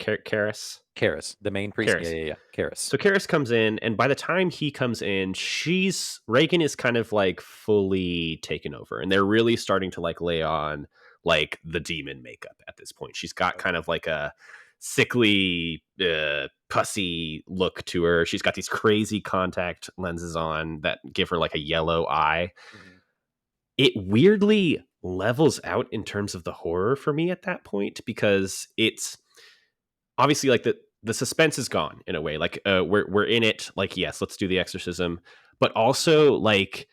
Karis, the main priest. Karis. So Karis comes in, and by the time he comes in, Reagan is kind of like fully taken over, and they're really starting to like lay on like the demon makeup at this point. She's got kind of like a sickly, pussy look to her. She's got these crazy contact lenses on that give her like a yellow eye. It weirdly levels out in terms of the horror for me at that point, because it's obviously like the suspense is gone in a way. Like we're in it, like, yes, let's do the exorcism, but also like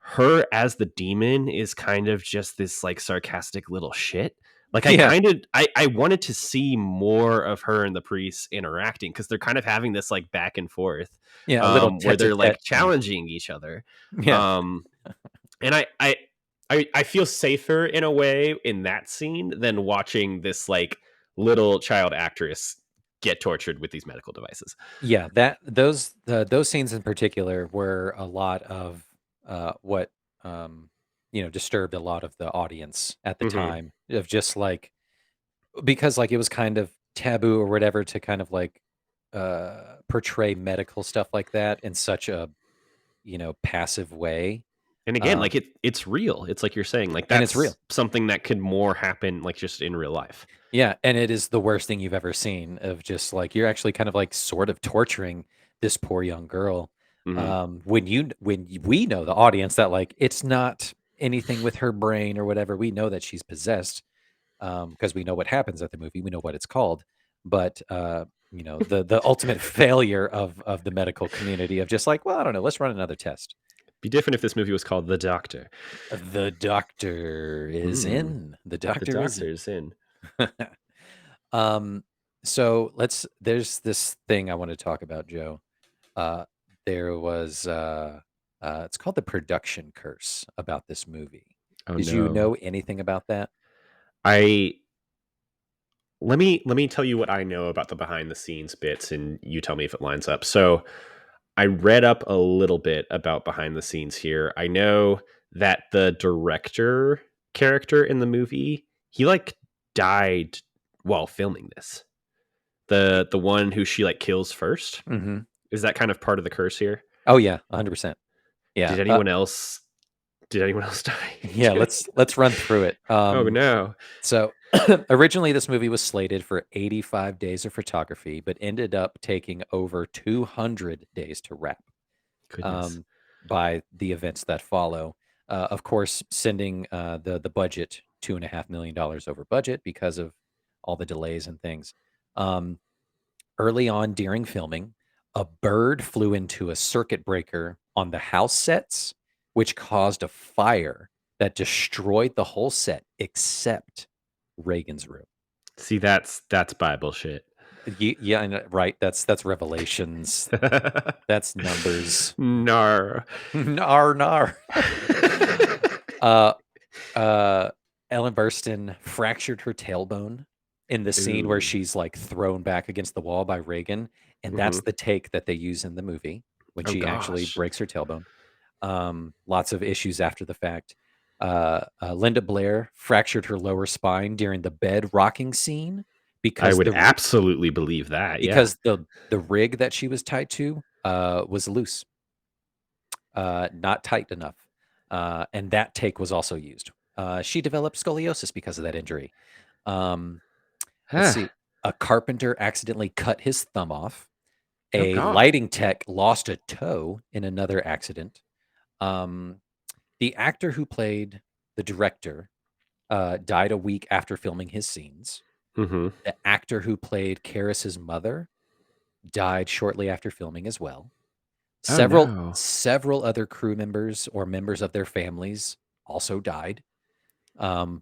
her as the demon is kind of just this like sarcastic little shit. Like Yeah. I wanted to see more of her and the priests interacting because they're kind of having this like back and forth, Yeah, a little where they're like tete-a-tete thing. challenging each other. Yeah. And I feel safer in a way in that scene than watching this like little child actress get tortured with these medical devices. Yeah, those scenes in particular were a lot of what disturbed a lot of the audience at the Mm-hmm. time, of just like, because like it was kind of taboo or whatever to kind of like portray medical stuff like that in such a passive way. And again, like it's real. It's like you're saying, like And it's real. that's something that could more happen, like just in real life. Yeah, and it is the worst thing you've ever seen, of just like you're actually kind of like sort of torturing this poor young girl. Mm-hmm. When we know, the audience, that like it's not anything with her brain or whatever. We know that she's possessed, because we know what happens at the movie. We know what it's called. But the ultimate failure of the medical community of just like, well, I don't know, let's run another test. Be different if this movie was called The Doctor. The doctor is in. The The doctor is in. Doctor's in. So there's this thing I want to talk about, Joe. There was it's called the production curse about this movie. Oh Did you no. know anything about that? Let me tell you what I know about the behind the scenes bits, and you tell me if it lines up. So I read up a little bit about behind the scenes here. I know that the director character in the movie, he like died while filming this. The one who she like kills first. Mm-hmm. Is that kind of part of the curse here? Oh yeah, 100%. Yeah. Did anyone else die? Yeah, let's run through it. Oh no. So originally this movie was slated for 85 days of photography, but ended up taking over 200 days to wrap, Goodness. by the events that follow. Of course, sending the budget $2.5 million over budget because of all the delays and things. Early on during filming, a bird flew into a circuit breaker on the house sets, which caused a fire that destroyed the whole set except Reagan's room. See, that's Bible shit. Yeah, I know, right. That's Revelations. That's Numbers. Nar. Nar. Ellen Burstyn fractured her tailbone in the scene where Ooh. she's like thrown back against the wall by Reagan, and that's Mhm. the take that they use in the movie when Oh she actually gosh. breaks her tailbone. Lots of issues after the fact. Linda Blair fractured her lower spine during the bed rocking scene I because would absolutely believe that. Yeah. the rig that she was tied to was loose, not tight enough, and that take was also used. She developed scoliosis because of that injury. Let's see. A carpenter accidentally cut his thumb off. Oh A god. lighting tech lost a toe in another accident. The actor who played the director died a week after filming his scenes. Mm-hmm. The actor who played Karis's mother died shortly after filming as well. Oh Several other crew members or members of their families also died.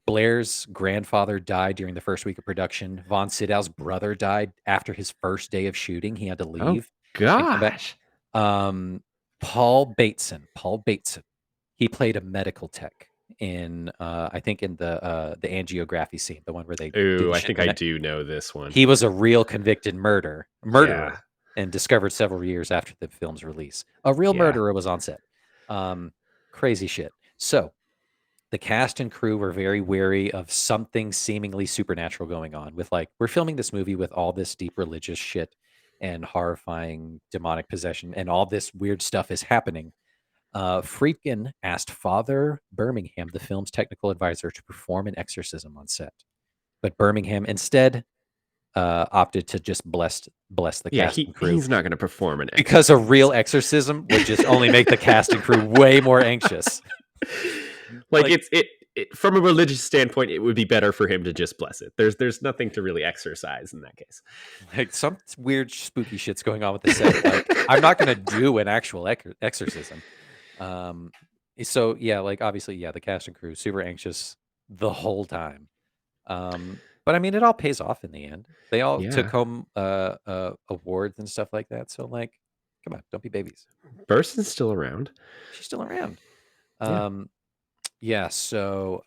Blair's grandfather died during the first week of production. Von Sydow's brother died after his first day of shooting. He had to Oh leave and come back. gosh. Paul Bateson, he played a medical tech in I think in the angiography scene, the one where they do Ooh, the I shit think in the I neck. do know this one. He was a real convicted murderer, Yeah. and discovered several years after the film's release. A real Yeah. murderer was on set. Crazy shit. So the cast and crew were very wary of something seemingly supernatural going on, with like, we're filming this movie with all this deep religious shit and horrifying demonic possession, and all this weird stuff is happening. Friedkin asked Father Birmingham, the film's technical advisor, to perform an exorcism on set, but Birmingham instead opted to just bless the Yeah, cast and crew, he's not going to perform an because a real exorcism would just only make the cast and crew way more anxious. like Like- it from a religious standpoint, it would be better for him to just bless it. There's nothing to really exercise in that case. Like, some weird spooky shit's going on with the set. Like, I'm not going to do an actual exorcism. So yeah, like obviously, yeah, the cast and crew super anxious the whole time. But I mean, it all pays off in the end. They all took Yeah. home awards and stuff like that. So like, come on, don't be babies. Burston's still around. She's still around. Yeah. Um, yeah. So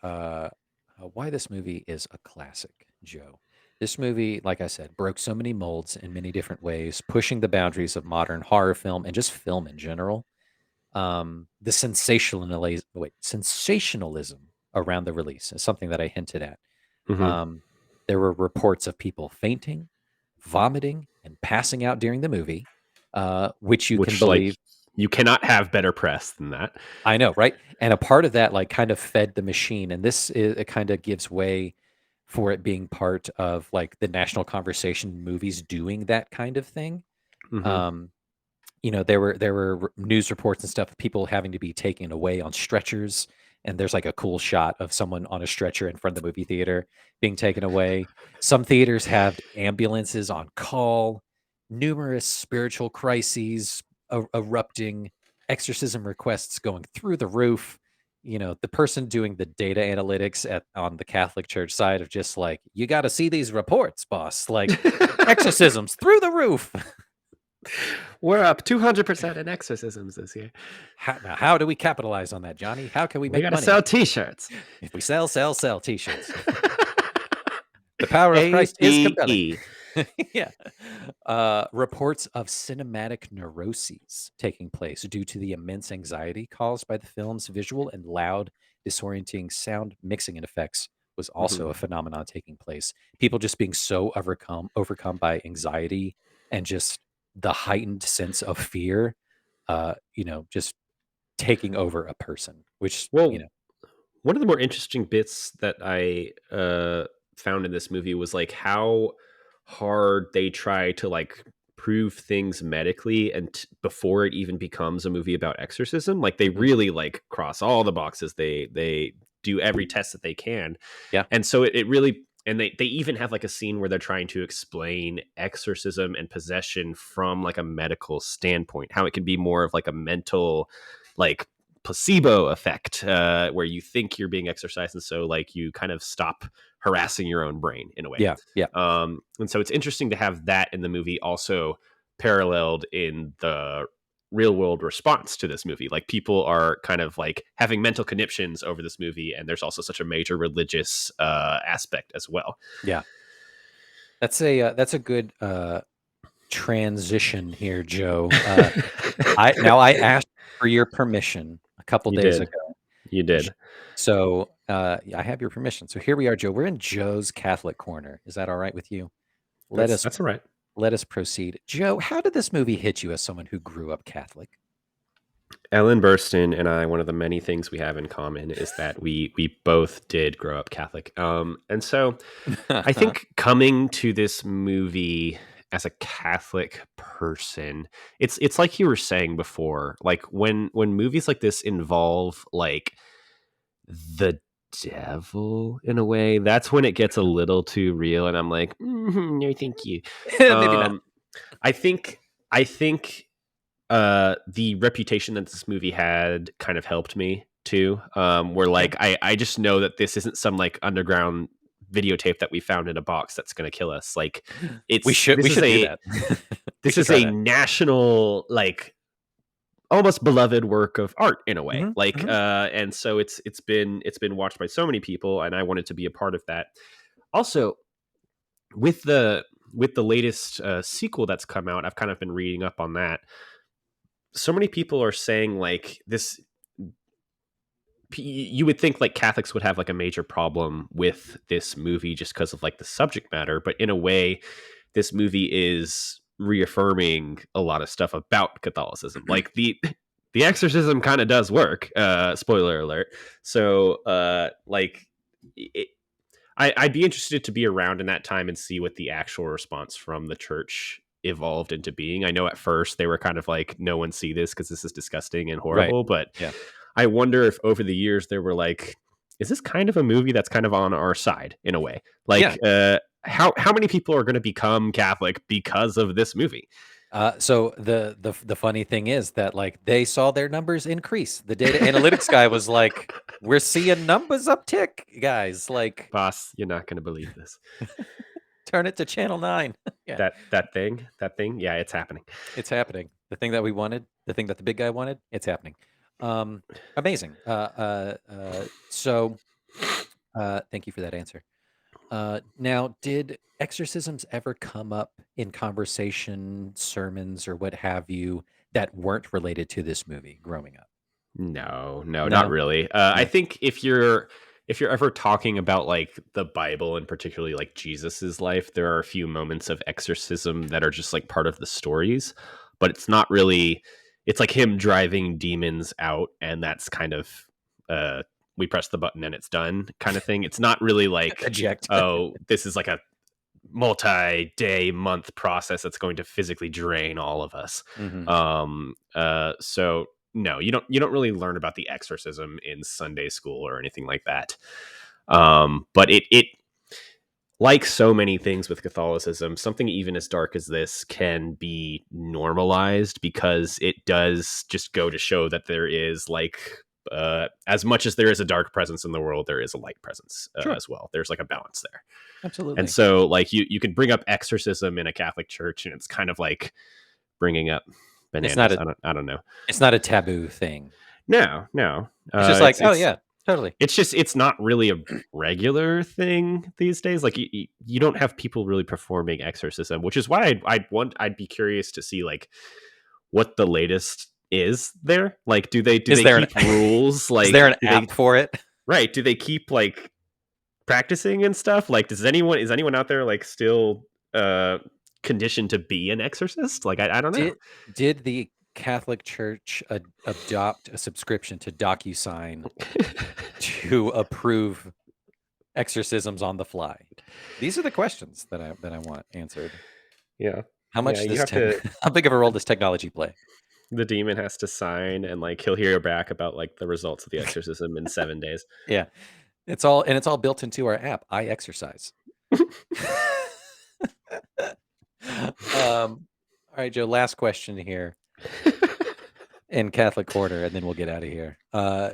why this movie is a classic, Joe. This movie, like I said, broke so many molds in many different ways, pushing the boundaries of modern horror film and just film in general. The sensationalism around the release is something that I hinted at. Hmm. Um, there were reports of people fainting, vomiting, and passing out during the movie, which you can Which, like, believe. you cannot have better press than that. I know, right? And a part of that, like, kind of fed the machine, and it kind of gives way for it being part of like the national conversation, movies doing that kind of thing. Hmm. Um, there were news reports and stuff of people having to be taken away on stretchers, and there's like a cool shot of someone on a stretcher in front of the movie theater being taken away. Some theaters have ambulances on call, numerous spiritual crises erupting, exorcism requests going through the roof. The person doing the data analytics on the Catholic Church side of just like, you got to see these reports, boss, like exorcisms through the roof. We're up 200% in exorcisms this year. How do we capitalize on that, Johnny? How can we We make gotta money? sell T-shirts. If we sell T-shirts. The power of Christ is compelling. ACE. Yeah. Reports of cinematic neuroses taking place due to the immense anxiety caused by the film's visual and loud, disorienting sound mixing and effects was also Mhm. a phenomenon taking place. People just being so overcome by anxiety and just the heightened sense of fear, just taking over a person, which, Well, one of the more interesting bits that I found in this movie was like how hard they try to like prove things medically and before it even becomes a movie about exorcism. Like they Mhm. really like cross all the boxes. They do every test that they can, Yeah. and so it really, and they even have like a scene where they're trying to explain exorcism and possession from like a medical standpoint, how it can be more of like a mental, like, placebo effect, where you think you're being exercised, and so like you kind of stop harassing your own brain in a way. Yeah. Yeah. And so it's interesting to have that in the movie also paralleled in the real world response to this movie. Like people are kind of like having mental conniptions over this movie, and there's also such a major religious aspect as well. Yeah. That's a good transition here, Joe. I asked for your permission a couple You days did. ago. You did. So I have your permission. So here we are, Joe. We're in Joe's Catholic corner. Is that all right with you? Let us That's all right. let us proceed. Joe, how did this movie hit you as someone who grew up Catholic? Ellen Burstyn and I, one of the many things we have in common is that we both did grow up Catholic. And so I think coming to this movie as a Catholic person, it's like you were saying before, like when movies like this involve like the devil in a way, that's when it gets a little too real, and I'm like, no, thank you. Maybe not. I think I think the reputation that this movie had kind of helped me too. Where like I just know that this isn't some like underground videotape that we found in a box that's going to kill us. Like We should do that. We this should is try a that. national, like, almost beloved work of art in a way. Mhm, Like mhm. and so it's been watched by so many people, and I wanted to be a part of that. Also, with the latest sequel that's come out, I've kind of been reading up on that. So many people are saying like this, you would think like Catholics would have like a major problem with this movie just because of like the subject matter, but in a way this movie is reaffirming a lot of stuff about Catholicism. Like the exorcism kind of does work, spoiler alert. So like it, I'd be interested to be around in that time and see what the actual response from the church evolved into being. I know at first they were kind of like, no one see this because this is disgusting and Right. horrible, but Yeah. I wonder if over the years they were like, is this kind of a movie that's kind of on our side in a way? Like, how many people are going to become Catholic because of this movie? So the funny thing is that like they saw their numbers increase. The data analytics guy was like, "We're seeing numbers uptick, guys. Like, Boss, you're not going to believe this. turn it to channel 9." Yeah, That thing, yeah, it's happening. it's happening. The thing that we wanted, the thing that the big guy wanted, it's happening. Amazing. So thank you for that answer. Now, did exorcisms ever come up in conversation, sermons, or what have you that weren't related to this movie growing up? No, not No? really. I No. think if you're ever talking about like the Bible and particularly like Jesus's life, there are a few moments of exorcism that are just like part of the stories, but it's not really. It's like him driving demons out, and that's kind of we press the button and it's done kind of thing. It's not really like, Eject. oh, this is like a multi-day month process that's going to physically drain all of us. Mhm. So no, you don't really learn about the exorcism in Sunday school or anything like that. But it like so many things with Catholicism, something even as dark as this can be normalized because it does just go to show that there is like as much as there is a dark presence in the world, there is a light presence Sure. as well. There's like a balance there. Absolutely. And so like you could bring up exorcism in a Catholic church and it's kind of like bringing up bananas. It's not I don't know. It's not a taboo thing. No. It's just like, oh yeah, totally. It's not really a regular thing these days. Like you don't have people really performing exorcism, which is why I'd be curious to see like what the latest is there. Like do they keep rules? Like is there an app for it? Right. Do they keep like practicing and stuff? Like is anyone out there like still conditioned to be an exorcist? Like I don't know. Did the Catholic Church adopt a subscription to DocuSign to approve exorcisms on the fly? These are the questions that I want answered. Yeah. How much Yeah, how big of a role does technology play? The demon has to sign and like he'll hear back about like the results of the exorcism in 7 days. Yeah. It's all built into our app, I Exercise. All right, Joe, last question here in Catholic order, and then we'll get out of here.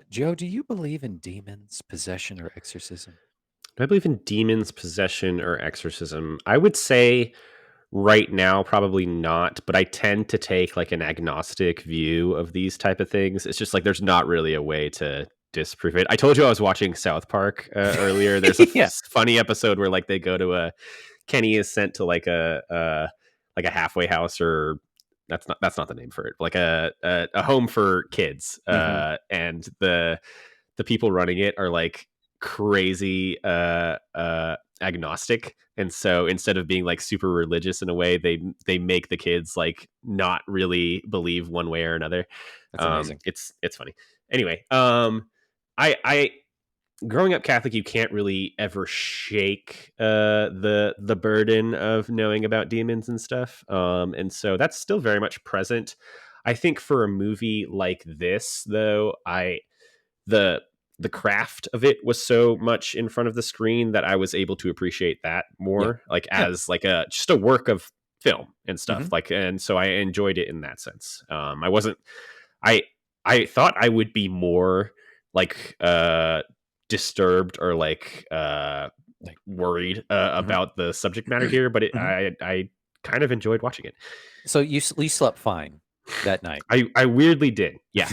Joe, do you believe in demons, possession, or exorcism? Do I believe in demons, possession, or exorcism? I would say right now probably not, but I tend to take like an agnostic view of these type of things. It's just like there's not really a way to disprove it. I told you I was watching South Park earlier. There's a funny episode where like they go to Kenny is sent to like a halfway house, or that's not the name for it, like a home for kids, and the people running it are like crazy agnostic, and so instead of being like super religious in a way, they make the kids like not really believe one way or another. That's amazing. It's funny. Anyway, I growing up Catholic, you can't really ever shake the burden of knowing about demons and stuff, and so that's still very much present. I think for a movie like this, though, the craft of it was so much in front of the screen that I was able to appreciate that more, like as like just a work of film and stuff. Like, and so I enjoyed it in that sense. I thought I would be more like disturbed or like worried about the subject matter here, but I kind of enjoyed watching it. So you slept fine that night? I weirdly did. Yeah.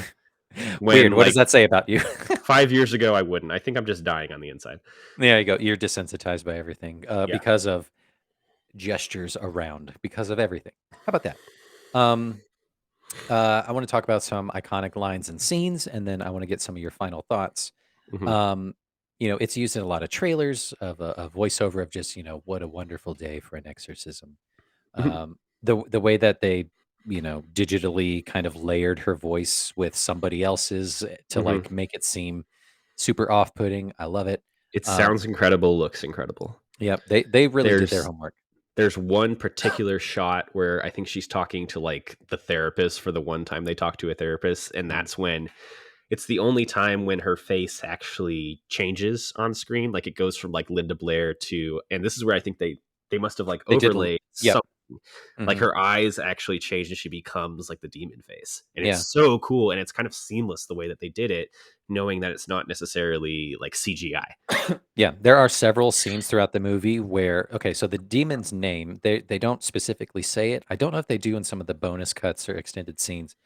Weird. What does that say about you? 5 years ago, I wouldn't. I think I'm just dying on the inside. There you go. You're desensitized by everything because of gestures around, because of everything. How about that? I want to talk about some iconic lines and scenes, and then I want to get some of your final thoughts. It's used in a lot of trailers of a voiceover of just, what a wonderful day for an exorcism. The way that they, digitally kind of layered her voice with somebody else's to like make it seem super off-putting. I love it. It sounds incredible, looks incredible. Yep, they really did their homework. There's one particular shot where I think she's talking to like the therapist for the one time they talk to a therapist, and that's when it's the only time when her face actually changes on screen. Like it goes from like Linda Blair to, and this is where I think they must have like overlaid some like Hmm. her eyes actually change and she becomes like the demon face, and it's Yeah. so cool, and it's kind of seamless the way that they did it, knowing that it's not necessarily like CGI. Yeah, there are several scenes throughout the movie where okay, so the demon's name, they don't specifically say it. I don't know if they do in some of the bonus cuts or extended scenes.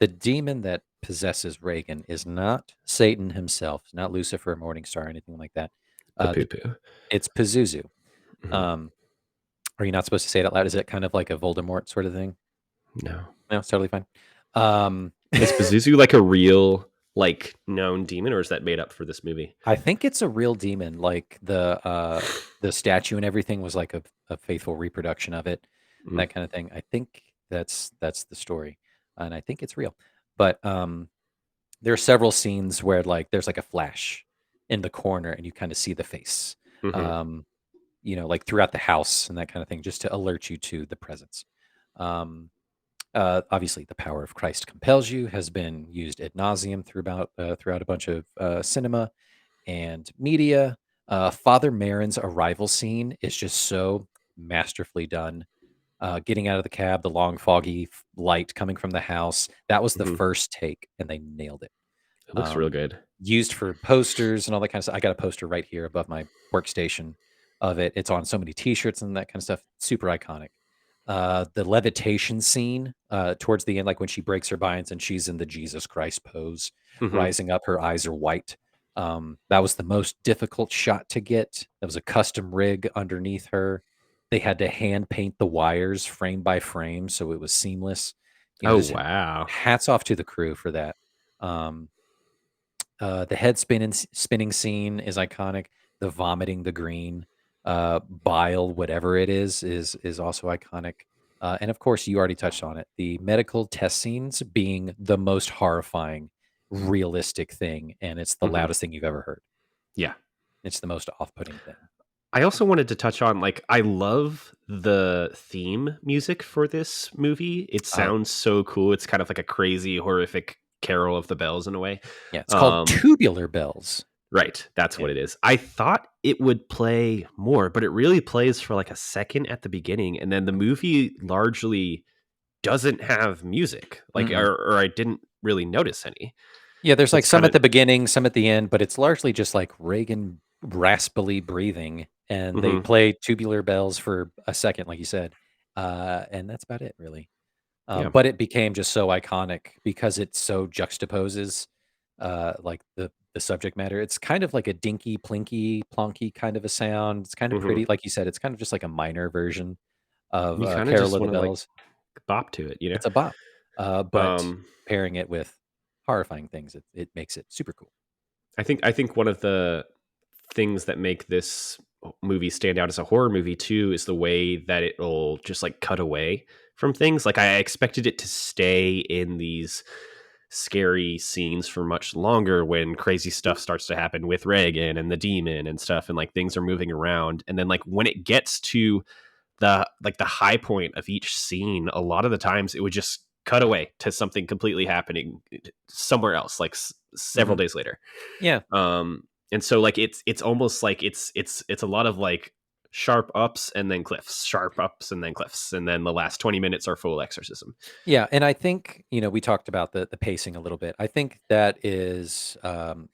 The demon that possesses Reagan is not Satan himself, not Lucifer, Morningstar, or anything like that. The Papupu. it's Pazuzu. Mhm. Um, are you not supposed to say it out loud? Is it kind of like a Voldemort sort of thing? No. No, it's totally fine. Um, Is Pazuzu like a real, like, known demon, or is that made up for this movie? I think it's a real demon. Like the statue and everything was like a faithful reproduction of it, Mm. that kind of thing. I think that's the story, and I think it's real. But there are several scenes where like there's like a flash in the corner, and you kind of see the face. Mhm. Um, like throughout the house and that kind of thing, just to alert you to the presence. Um, obviously, the power of Christ compels you has been used ad nauseum throughout a bunch of cinema and media. Father Marin's arrival scene is just so masterfully done. Getting out of the cab, the long foggy light coming from the house. That was the Mhm. first take, and they nailed it. It looks real Um, good. Used for posters and all that kind of stuff. I got a poster right here above my workstation of it. It's on so many T-shirts and that kind of stuff. Super iconic. The levitation scene towards the end, like when she breaks her binds and she's in the Jesus Christ pose, Mhm. rising up, her eyes are white. That was the most difficult shot to get. That was a custom rig underneath her. They had to hand paint the wires frame by frame, so it was seamless. Oh, Just wow. hats off to the crew for that. Um, the head spinning scene is iconic. The vomiting, the green, bile, whatever it is also iconic. And of course, you already touched on it. The medical test scenes being the most horrifying, realistic thing, and it's the Mhm. loudest thing you've ever heard. Yeah. It's the most off-putting thing. I also wanted to touch on, like, I love the theme music for this movie. It Oh, sounds so cool. It's kind of like a crazy, horrific carol of the bells in a way. yeah, it's called Um, Tubular Bells. right, that's Yeah. what it is. I thought it would play more, but it really plays for like a second at the beginning, and then the movie largely doesn't have music. Like, Mm-mm. or I didn't really notice any. Yeah, there's like It's some kind at of the beginning, some at the end, but it's largely just like Reagan raspily breathing, and they mhm, play Tubular Bells for a second, like you said, and that's about it, really. yeah. But it became just so iconic because it so juxtaposes, like the subject matter. It's kind of like a dinky, plinky, plonky kind of a sound. It's kind of Mhm. pretty, like you said. It's kind of just like a minor version of You kind of Carol just of the want to like Bells. bop to it, you know. It's a bop, but Um, pairing it with horrifying things, it makes it super cool. I think one of the things that make this movie stand out as a horror movie too is the way that it'll just like cut away from things. Like, I expected it to stay in these scary scenes for much longer when crazy stuff starts to happen with Reagan and the demon and stuff, and like things are moving around, and then like when it gets to the high point of each scene, a lot of the times it would just cut away to something completely happening somewhere else, like several Mhm. days later. Yeah. And so like it's almost like it's a lot of like sharp ups and then cliffs, sharp ups and then cliffs, and then the last 20 minutes are full exorcism. Yeah, and I think, we talked about the pacing a little bit. I think that is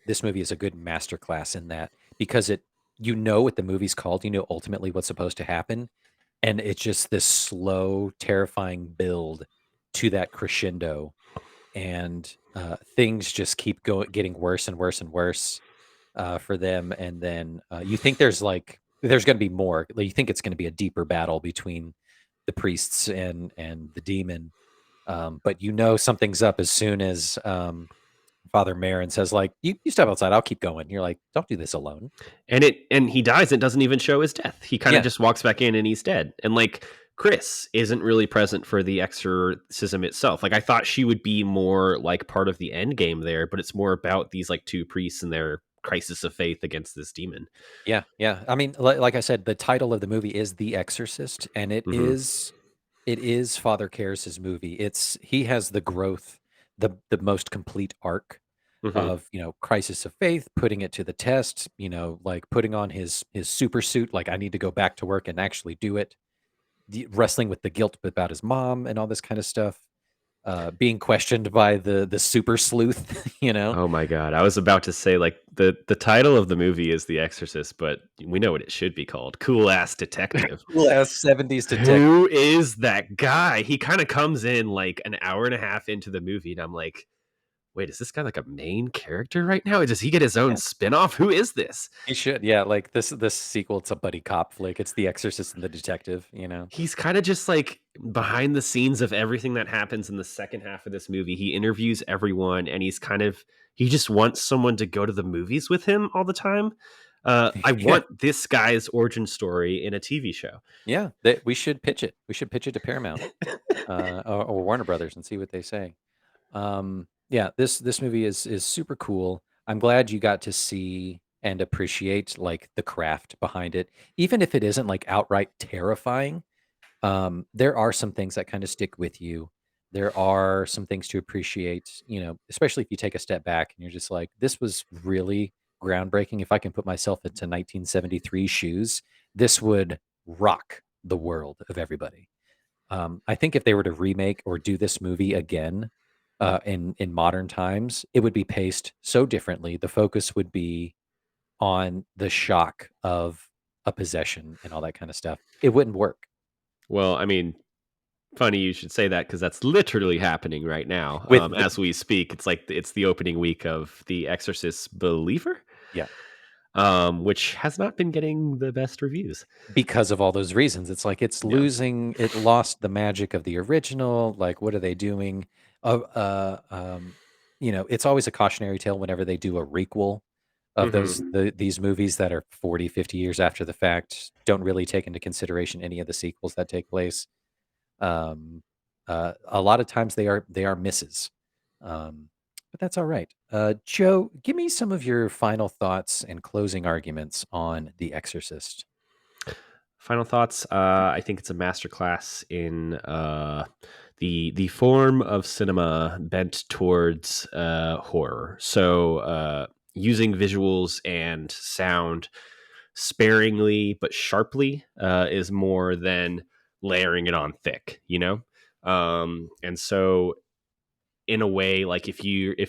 this movie is a good masterclass in that because you know what the movie's called, you know ultimately what's supposed to happen, and it's just this slow, terrifying build to that crescendo, and things just keep going getting worse and worse and worse for them, and then you think there's going to be more. Like, you think it's going to be a deeper battle between the priests and the demon, but something's up as soon as Father Marin says, like, you step outside, I'll keep going. You're like, don't do this alone. And he dies. It doesn't even show his death. He kind of Yeah. just walks back in and he's dead. And like Chris isn't really present for the exorcism itself. Like, I thought she would be more like part of the end game there, but it's more about these like two priests and their crisis of faith against this demon. Yeah. Yeah. I mean, like I said, the title of the movie is The Exorcist, and Hmm. it is Father Karras's movie. He has the growth, the most complete arc Hmm. of, crisis of faith, putting it to the test, like putting on his super suit, like, I need to go back to work and actually do it. wrestling with the guilt about his mom and all this kind of stuff. Being questioned by the super sleuth, Oh my god. I was about to say like the title of the movie is The Exorcist, but we know what it should be called. Cool Ass Detective. cool ass 70s detective. Who is that guy? He kind of comes in like an hour and a half into the movie and I'm like, "Wait, is this guy like a main character right now? Does he get his own Yeah, spin-off? Who is this?" he should. Yeah, like this sequel, it's a buddy cop flick. It's The Exorcist and the Detective. He's kind of just like behind the scenes of everything that happens in the second half of this movie. He interviews everyone and he just wants someone to go to the movies with him all the time. I Yeah, want this guy's origin story in a TV show. yeah. We should pitch it. We should pitch it to Paramount, or Warner Brothers and see what they say. Yeah, this movie is super cool. I'm glad you got to see and appreciate like the craft behind it, even if it isn't like outright terrifying. There are some things that kind of stick with you. There are some things to appreciate, especially if you take a step back and you're just like, this was really groundbreaking. If I can put myself into 1973 shoes, this would rock the world of everybody. I think if they were to remake or do this movie again in modern times, it would be paced so differently. The focus would be on the shock of a possession and all that kind of stuff. It wouldn't work. Well, I mean, funny you should say that because that's literally happening right now With the as we speak. It's like it's the opening week of The Exorcist Believer, Yeah, which has not been getting the best reviews. because of all those reasons. It's like Yeah. it lost the magic of the original. Like, what are they doing? Uh, uh, um, it's always a cautionary tale whenever they do a requel of Hmm. these movies that are 40, 50 years after the fact, don't really take into consideration any of the sequels that take place. Um, a lot of times they are misses. Um, but that's all right. Joe, give me some of your final thoughts and closing arguments on The Exorcist. Final thoughts. I think it's a masterclass in the form of cinema bent towards horror. So using visuals and sound sparingly but sharply is more than layering it on thick. And so in a way, like if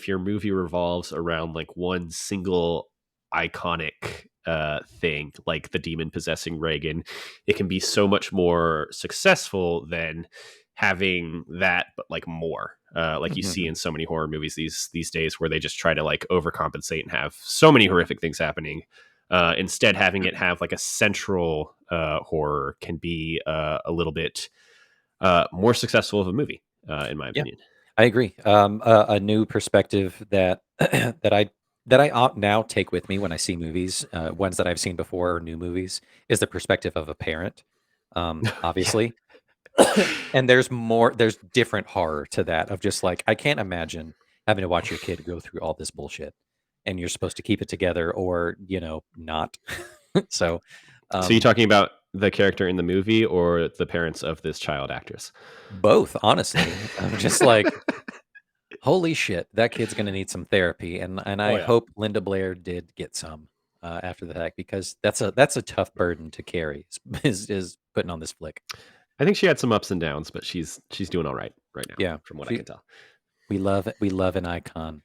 your movie revolves around like one single iconic thing, like the demon possessing Reagan, it can be so much more successful than having that, but like more. Like you see in Mhm. so many horror movies these days, where they just try to like overcompensate and have so many horrific things happening. Instead, having it have like a central horror can be a little bit more successful of a movie, in my Yeah, opinion. I agree. A new perspective that that I now take with me when I see movies, ones that I've seen before or new movies, is the perspective of a parent. Yeah. Obviously, and there's different horror to that of just like I can't imagine having to watch your kid go through all this bullshit, and you're supposed to keep it together or not. So, So you um, talking about the character in the movie or the parents of this child actress? both honestly, I'm just like, holy shit, that kid's gonna need some therapy, and Oh I yeah. hope Linda Blair did get some, after the fact because that's a tough burden to carry is putting on this flick. I think she had some ups and downs, but she's doing all right now, Yeah, from what I she can tell. we love an icon.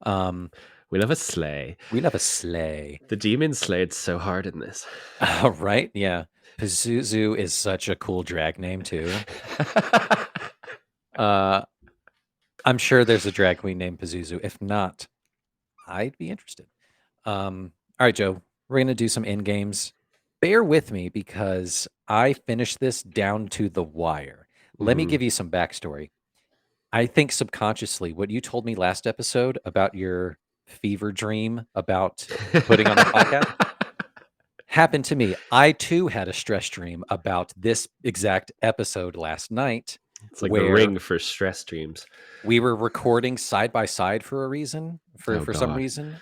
Um, We love a sleigh. we love a sleigh. The demon slayed so hard in this. Right? Yeah. Pazuzu is such a cool drag name too. Uh, I'm sure there's a drag queen named Pazuzu. If not, I'd be interested. All right, Joe, we're gonna do some end games. Bear with me because I finished this down to the wire. Let me Mhm. give you some backstory. I think subconsciously, what you told me last episode about your fever dream about putting on the podcast happened to me. I too had a stress dream about this exact episode last night It's like the where ring for stress dreams. we were recording side by side for a reason, for Oh for some god. reason.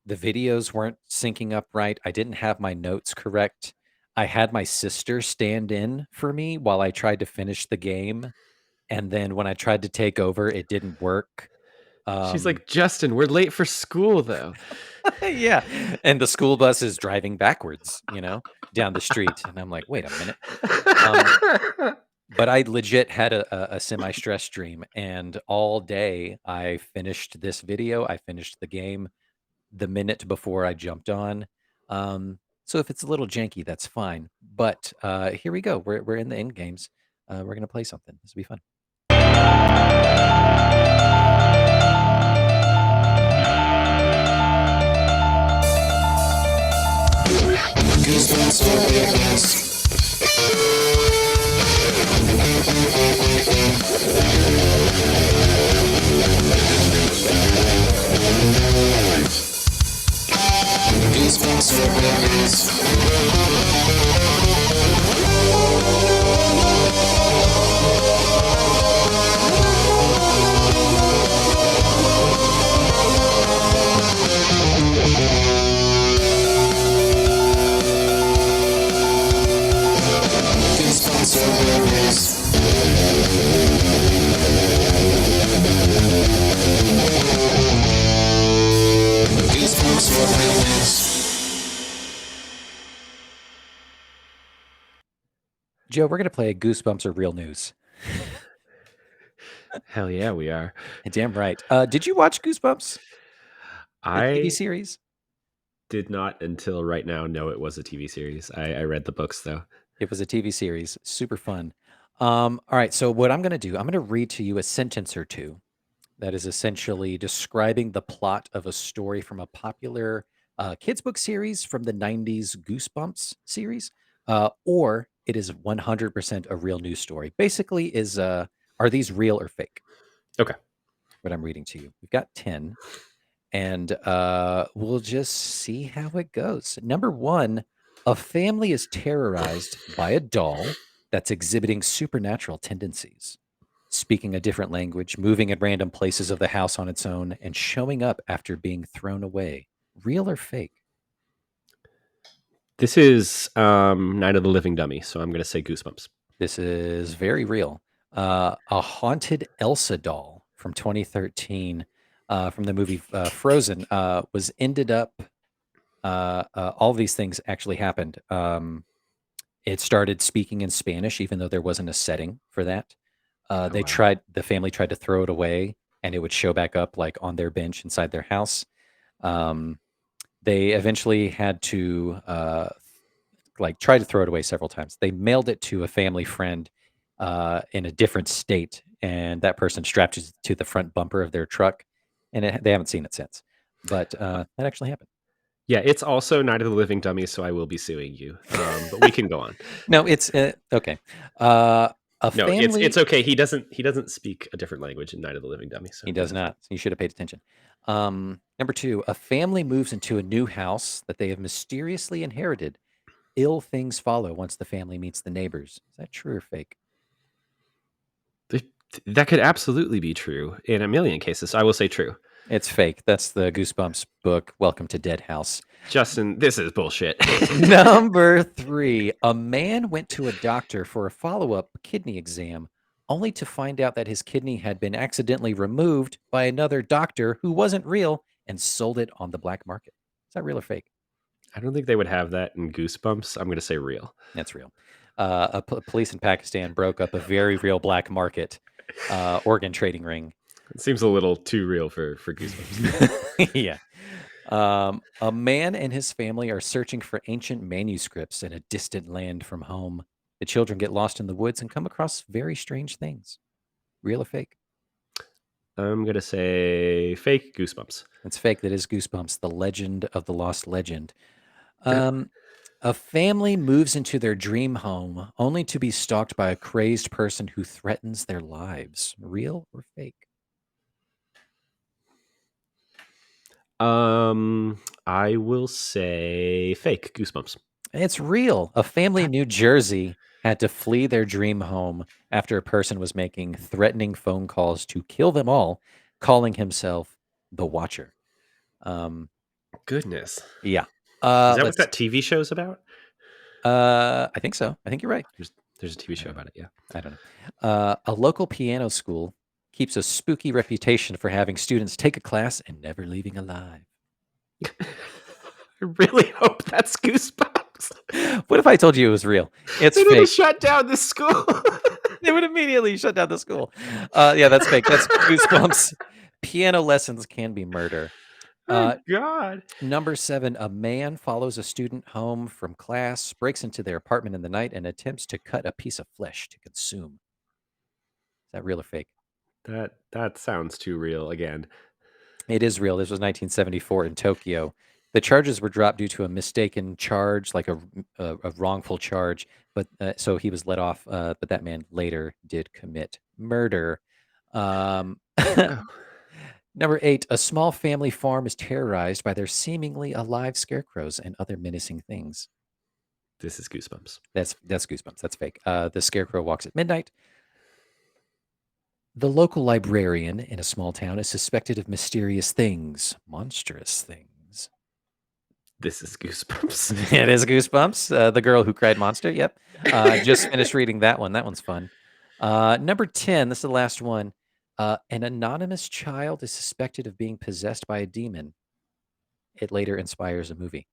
The videos weren't syncing up right. I didn't have my notes correct. I had my sister stand in for me while I tried to finish the game, and then when I tried to take over, it didn't work. She's like, Justin, we're late for school, though. Yeah. And the school bus is driving backwards, down the street. And I'm like, wait a minute. But I legit had a semi-stressed dream. And all day I finished this video. I finished the game the minute before I jumped on. So if it's a little janky, that's fine. But here we go. We're in the end games. We're going to play something. This will be fun. Joe, we're going to play Goosebumps or Real News. Hell yeah, we are. Damn right. Did you watch Goosebumps? The TV I series? did not until right now know it was a TV series. I read the books, though. It was a TV series. Super fun. All right. So what I'm going to do, I'm going to read to you a sentence or two that is essentially describing the plot of a story from a popular kids book series from the 90s, Goosebumps series, or it is 100% a real news story. Basically, are these real or fake? Okay. What I'm reading to you. We've got 10, and we'll just see how it goes. Number 1, a family is terrorized by a doll that's exhibiting supernatural tendencies, speaking a different language, moving in random places of the house on its own, and showing up after being thrown away. Real or fake? This is Night of the Living Dummy, so I'm going to say Goosebumps. This is very real. A haunted Elsa doll from 2013 from the movie Frozen was ended up. All these things actually happened. It started speaking in Spanish, even though there wasn't a setting for that. wow. The family tried to throw it away, and it would show back up like on their bench inside their house. They eventually had to try to throw it away several times. They mailed it to a family friend in a different state, and that person strapped it to the front bumper of their truck, and they haven't seen it since. But that actually happened. Yeah, it's also Night of the Living Dummy, so I will be suing you. But we can go on. No, it's okay. It's okay. He doesn't speak a different language in Night of the Living Dummy. So he does not. You should have paid attention. Number 2, a family moves into a new house that they have mysteriously inherited. Ill things follow once the family meets the neighbors. Is that true or fake? That could absolutely be true in a million cases. So I will say true. It's fake. That's the Goosebumps book, Welcome to Dead House. Justin, this is bullshit. Number 3, a man went to a doctor for a follow-up kidney exam, only to find out that his kidney had been accidentally removed by another doctor who wasn't real and sold it on the black market. Is that real or fake? I don't think they would have that in Goosebumps. I'm going to say real. That's real. Police in Pakistan broke up a very real black market organ trading ring. It seems a little too real for Goosebumps. Yeah. A man and his family are searching for ancient manuscripts in a distant land from home. The children get lost in the woods and come across very strange things. Real or fake? I'm going to say fake. Goosebumps. It's fake. That is Goosebumps, the legend of the lost legend. A family moves into their dream home only to be stalked by a crazed person who threatens their lives. Real or fake? I will say fake. Goosebumps. It's real. A family in New Jersey had to flee their dream home after a person was making threatening phone calls to kill them all, calling himself the Watcher. Goodness. Yeah. Is that what that TV show's about? I think so. I think you're right. There's a TV show about it. Yeah. I don't know. A local piano school keeps a spooky reputation for having students take a class and never leaving alive. I really hope that's Goosebumps. What if I told you it was real? It's They need to fake. shut down the school. They would immediately shut down the school. Yeah, that's fake. That's Goosebumps. Piano lessons can be murder. Oh God. Number 7, a man follows a student home from class, breaks into their apartment in the night, and attempts to cut a piece of flesh to consume. Is that real or fake? That sounds too real again. It is real. This was 1974 in Tokyo. The charges were dropped due to a mistaken charge, like a wrongful charge. But so he was let off. But that man later did commit murder. Oh, Number 8, a small family farm is terrorized by their seemingly alive scarecrows and other menacing things. this is Goosebumps. That's Goosebumps. That's fake. The scarecrow walks at midnight. The local librarian in a small town is suspected of mysterious things, monstrous things. This is Goosebumps. It is Goosebumps. The girl who cried monster. Yep. Just finished reading that one. That one's fun. Number 10, this is the last one. An anonymous child is suspected of being possessed by a demon. It later inspires a movie.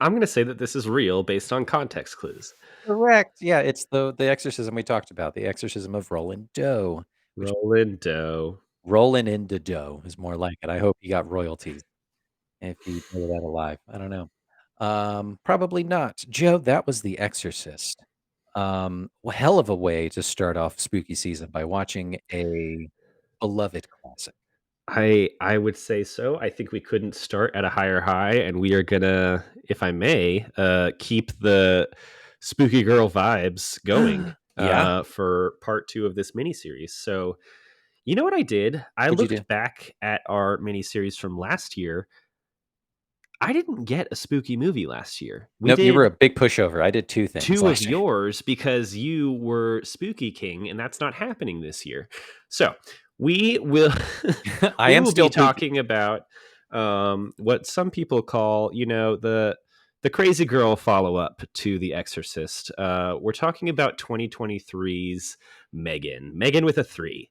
I'm going to say that this is real based on context clues. Correct. Yeah, it's the exorcism we talked about, the exorcism of Roland Doe. Roland Doe. Rolling into dough is more like it. I hope he got royalties. If he made that alive. I don't know. Probably not. Joe, that was The Exorcist. Hell of a way to start off spooky season by watching a beloved classic. I would say so. I think we couldn't start at a higher high, and we are gonna, if I may, keep the spooky girl vibes going Yeah. for part 2 of this miniseries. So, you know what I did? I What'd you do? looked back at our miniseries from last year. I didn't get a spooky movie last year. We Nope, you were a did big pushover. I did 2 things 2 of last year. yours because you were Spooky King, and that's not happening this year. So we will I we am will still be talking about what some people call, the crazy girl follow-up to The Exorcist. We're talking about 2023's Megan with a 3.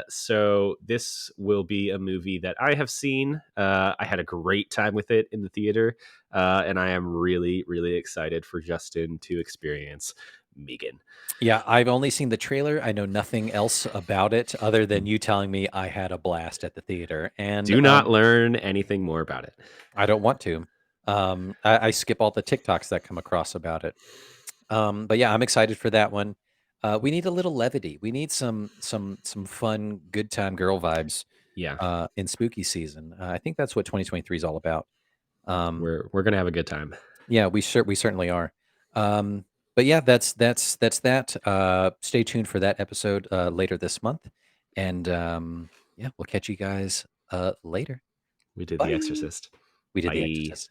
So this will be a movie that I have seen. I had a great time with it in the theater, and I am really, really excited for Justin to experience Megan. Yeah, I've only seen the trailer. I know nothing else about it other than you telling me I had a blast at the theater. And Do not learn anything more about it. I don't want to. I skip all the TikToks that come across about it. But yeah, I'm excited for that one. We need a little levity. We need some fun, good time girl vibes Yeah, in spooky season. I think that's what 2023 is all about. we're gonna have a good time. Yeah, we certainly are. But yeah, that's that. Stay tuned for that episode later this month, and yeah, we'll catch you guys later. We did Bye. The Exorcist. We did The Bye. Exorcist.